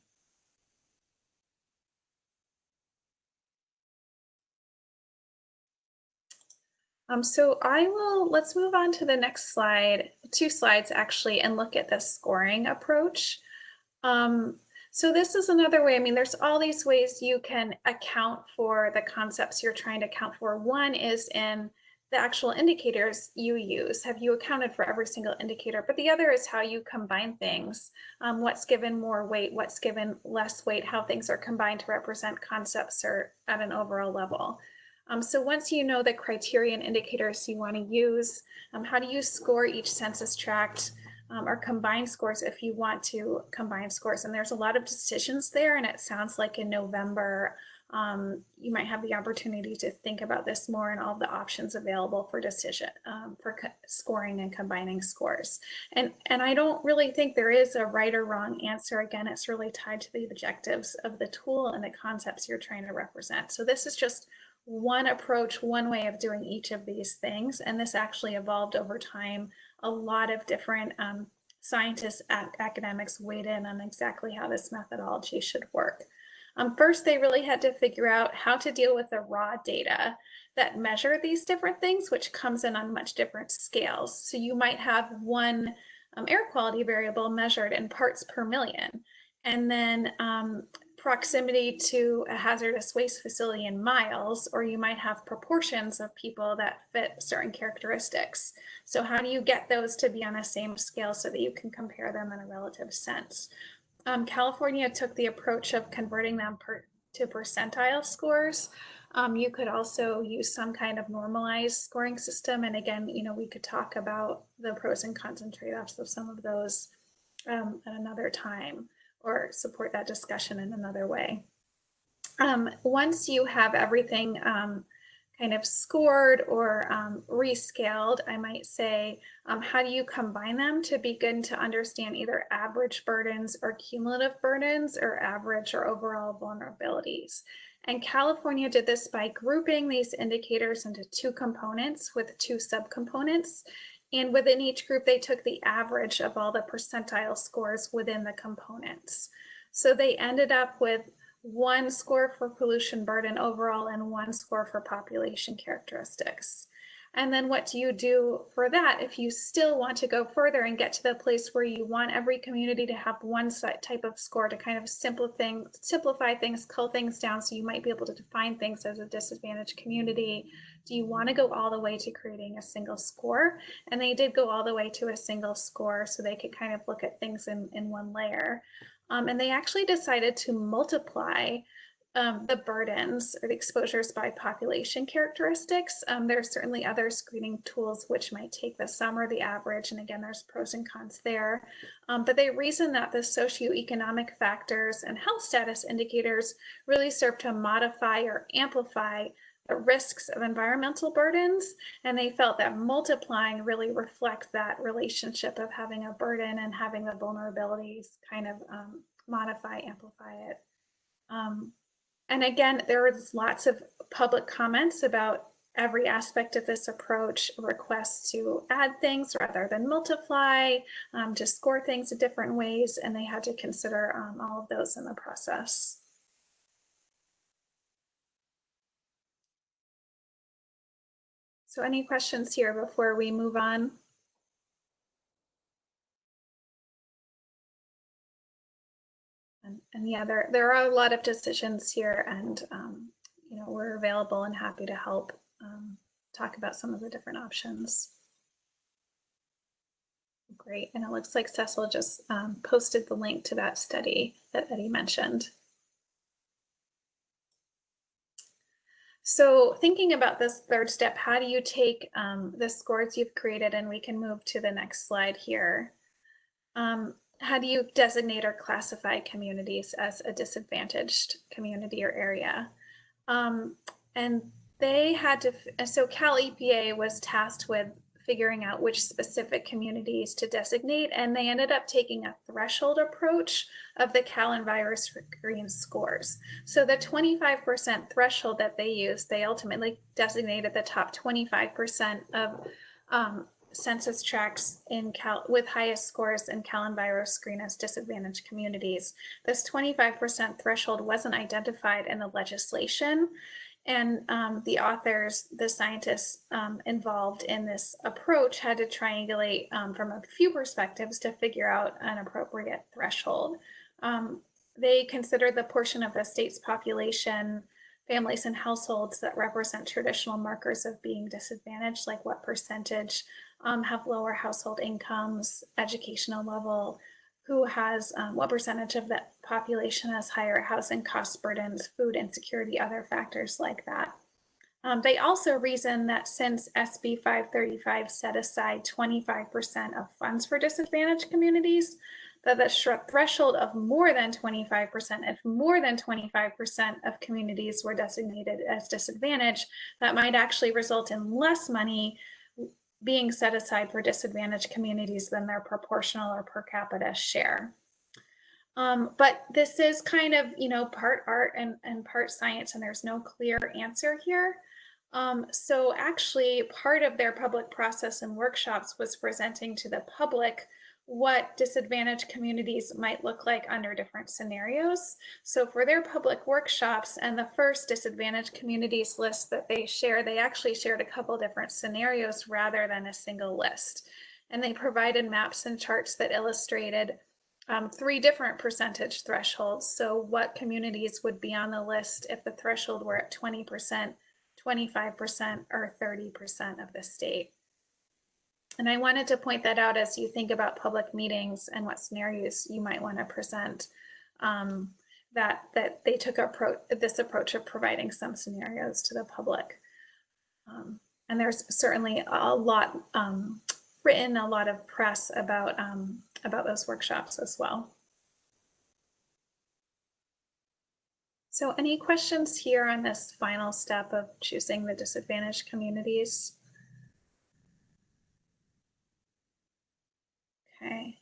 So let's move on to the next slide, 2 slides actually, and look at the scoring approach. So this is another way. I mean, there's all these ways you can account for the concepts you're trying to account for. One is in the actual indicators you use. Have you accounted for every single indicator? But the other is how you combine things. What's given more weight, what's given less weight, how things are combined to represent concepts or at an overall level. So once you know the criteria and indicators you want to use, how do you score each census tract or combine scores if you want to combine scores? And there's a lot of decisions there, and it sounds like in November, you might have the opportunity to think about this more and all the options available for decision for scoring and combining scores. And I don't really think there is a right or wrong answer. Again, it's really tied to the objectives of the tool and the concepts you're trying to represent. So this is just one approach, one way of doing each of these things. And this actually evolved over time. A lot of different scientists, academics weighed in on exactly how this methodology should work. First, they really had to figure out how to deal with the raw data that measure these different things, which comes in on much different scales. So you might have one air quality variable measured in parts per million, and then proximity to a hazardous waste facility in miles, or you might have proportions of people that fit certain characteristics. So how do you get those to be on the same scale so that you can compare them in a relative sense? California took the approach of converting them to percentile scores. You could also use some kind of normalized scoring system. And again, we could talk about the pros and cons and trade-offs of some of those at another time, or support that discussion in another way. Once you have everything kind of scored or rescaled, I might say, how do you combine them to begin to understand either average burdens or cumulative burdens, or average or overall vulnerabilities? And California did this by grouping these indicators into 2 components with 2 subcomponents. And within each group, they took the average of all the percentile scores within the components. So they ended up with 1 score for pollution burden overall and 1 score for population characteristics. And then what do you do for that if you still want to go further and get to the place where you want every community to have one type of score to kind of simplify things, cull things down so you might be able to define things as a disadvantaged community? Do you want to go all the way to creating a single score? And they did go all the way to a single score so they could kind of look at things in one layer. And they actually decided to multiply the burdens or the exposures by population characteristics. There are certainly other screening tools which might take the sum or the average, and again, there's pros and cons there. But they reason that the socioeconomic factors and health status indicators really serve to modify or amplify the risks of environmental burdens, and they felt that multiplying really reflects that relationship of having a burden and having the vulnerabilities kind of modify, amplify it. And again, there was lots of public comments about every aspect of this approach, requests to add things rather than multiply, to score things in different ways, and they had to consider all of those in the process. So any questions here before we move on? And yeah, there are a lot of decisions here, and you know, we're available and happy to help talk about some of the different options. Great, and it looks like Cecil just posted the link to that study that Eddie mentioned. So thinking about this third step, how do you take the scores you've created, and we can move to the next slide here. How do you designate or classify communities as a disadvantaged community or area? And they had to, so Cal EPA was tasked with figuring out which specific communities to designate, and they ended up taking a threshold approach of the Cal Enviroscreen scores. So the 25% threshold that they used, they ultimately designated the top 25% of census tracts in Cal with highest scores in Cal Enviroscreen as disadvantaged communities. This 25% threshold wasn't identified in the legislation, and the authors, the scientists involved in this approach had to triangulate from a few perspectives to figure out an appropriate threshold. They considered the portion of the state's population, families and households that represent traditional markers of being disadvantaged, like what percentage have lower household incomes, educational level, who has, what percentage of that population has higher housing cost burdens, food insecurity, other factors like that. They also reason that since SB 535 set aside 25% of funds for disadvantaged communities, that the threshold of more than 25%, if more than 25% of communities were designated as disadvantaged, that might actually result in less money being set aside for disadvantaged communities than their proportional or per capita share. But this is kind of, you know, part art and part science, and there's no clear answer here. So actually part of their public process and workshops was presenting to the public what disadvantaged communities might look like under different scenarios. So for their public workshops and the first disadvantaged communities list that they share, they actually shared a couple different scenarios rather than a single list. And they provided maps and charts that illustrated 3 different percentage thresholds. So what communities would be on the list if the threshold were at 20%, 25%, or 30% of the state. And I wanted to point that out as you think about public meetings and what scenarios you might want to present, that they took this approach of providing some scenarios to the public. And there's certainly a lot written, a lot of press about those workshops as well. So any questions here on this final step of choosing the disadvantaged communities? Okay.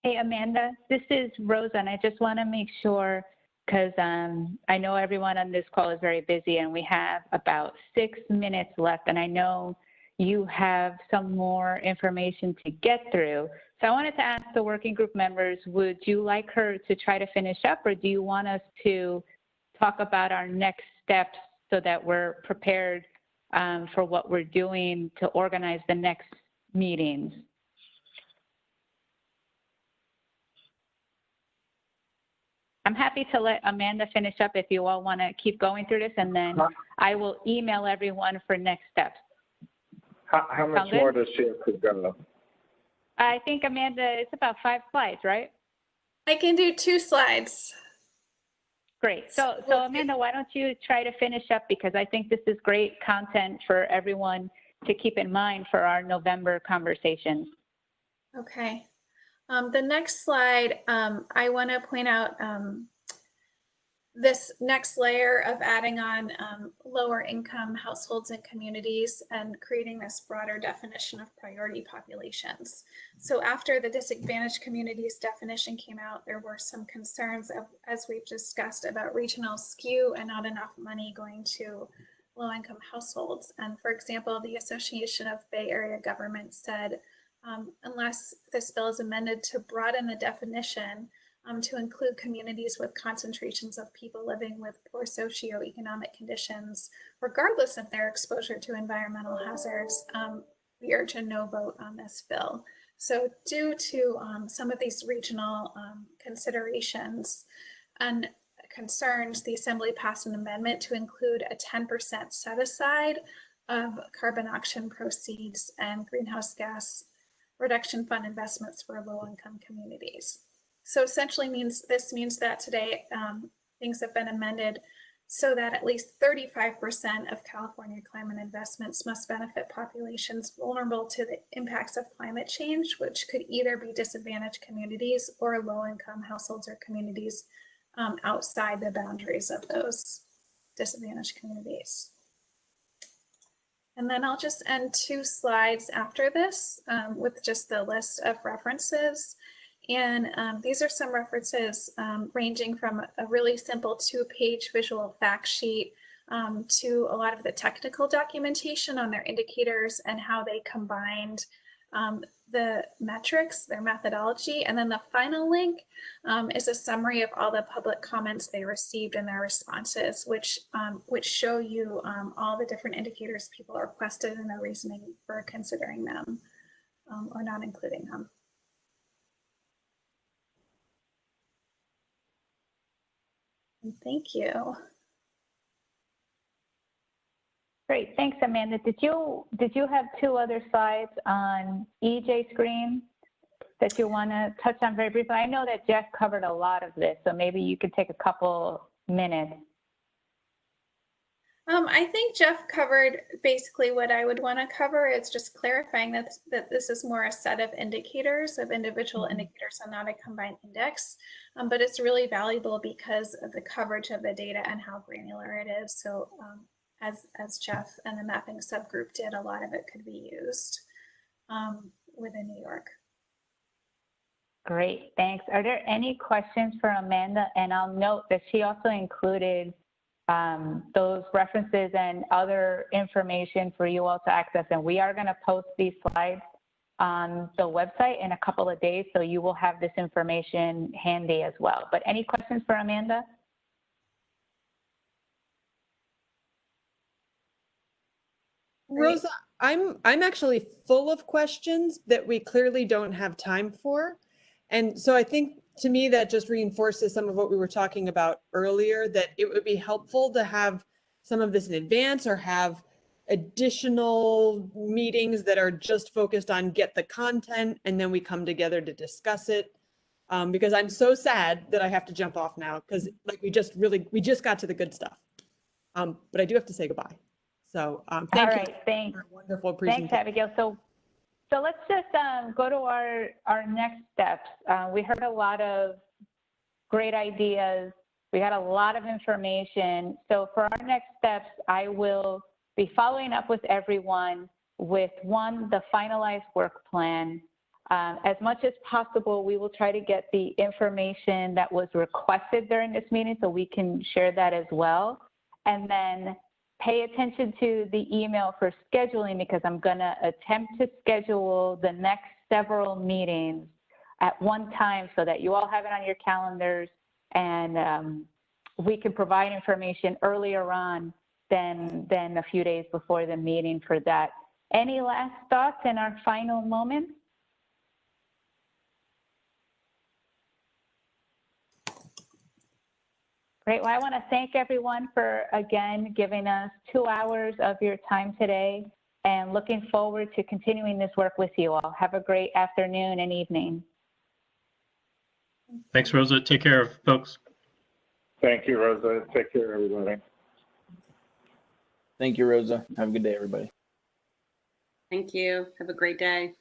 Hey, Amanda, this is Rosa, and I just want to make sure, because I know everyone on this call is very busy, and we have about 6 minutes left, and I know you have some more information to get through. So I wanted to ask the working group members, would you like her to try to finish up, or do you want us to talk about our next steps so that we're prepared for what we're doing to organize the next meetings. I'm happy to let Amanda finish up if you all want to keep going through this, and then I will email everyone for next steps. How much more does she have to go? I think, Amanda, it's about 5 slides, right? I can do 2 slides. Great. So Amanda, why don't you try to finish up, because I think this is great content for everyone to keep in mind for our November conversations. Okay. The next slide, I want to point out this next layer of adding on lower income households and communities and creating this broader definition of priority populations. So after the disadvantaged communities definition came out, there were some concerns of, as we've discussed, about regional skew and not enough money going to low income households. And for example, the Association of Bay Area Governments said, unless this bill is amended to broaden the definition to include communities with concentrations of people living with poor socioeconomic conditions, regardless of their exposure to environmental hazards, we urge a no vote on this bill. So due to some of these regional considerations and concerns, the Assembly passed an amendment to include a 10% set aside of carbon auction proceeds and greenhouse gas reduction fund investments for low-income communities. So essentially this means that today things have been amended so that at least 35% of California climate investments must benefit populations vulnerable to the impacts of climate change, which could either be disadvantaged communities or low-income households or communities outside the boundaries of those disadvantaged communities. And then I'll just end 2 slides after this with just the list of references. And these are some references ranging from a really simple 2-page visual fact sheet to a lot of the technical documentation on their indicators and how they combined the metrics, their methodology. And then the final link is a summary of all the public comments they received and their responses, which show you all the different indicators people requested and their reasoning for considering them or not including them. And thank you. Great, thanks, Amanda. Did you have 2 other slides on Enviroscreen that you want to touch on very briefly? I know that Jeff covered a lot of this, so maybe you could take a couple minutes. I think Jeff covered basically what I would want to cover. It's just clarifying that this is more a set of indicators, of individual indicators and not a combined index. But it's really valuable because of the coverage of the data and how granular it is. So as Jeff and the mapping subgroup did, a lot of it could be used within New York. Great, thanks. Are there any questions for Amanda? And I'll note that she also included those references and other information for you all to access. And we are going to post these slides on the website in a couple of days, so you will have this information handy as well. But any questions for Amanda? Rosa, I'm actually full of questions that we clearly don't have time for. And so I think to me that just reinforces some of what we were talking about earlier, that it would be helpful to have some of this in advance or have additional meetings that are just focused on get the content and then we come together to discuss it. Because I'm so sad that I have to jump off now because like we just got to the good stuff. But I do have to say goodbye. So thank you. Thanks. For a wonderful presentation. Thanks, Abigail. So let's just go to our next steps. We heard a lot of great ideas. We got a lot of information. So for our next steps, I will be following up with everyone with the finalized work plan. As much as possible, we will try to get the information that was requested during this meeting so we can share that as well. And then pay attention to the email for scheduling because I'm going to attempt to schedule the next several meetings at one time so that you all have it on your calendars and we can provide information earlier on than a few days before the meeting for that. Any last thoughts in our final moments? Great. Well, I want to thank everyone for, again, giving us 2 hours of your time today, and looking forward to continuing this work with you all. Have a great afternoon and evening. Thanks, Rosa. Take care, folks. Thank you, Rosa. Take care, everybody. Thank you, Rosa. Have a good day, everybody. Thank you. Have a great day.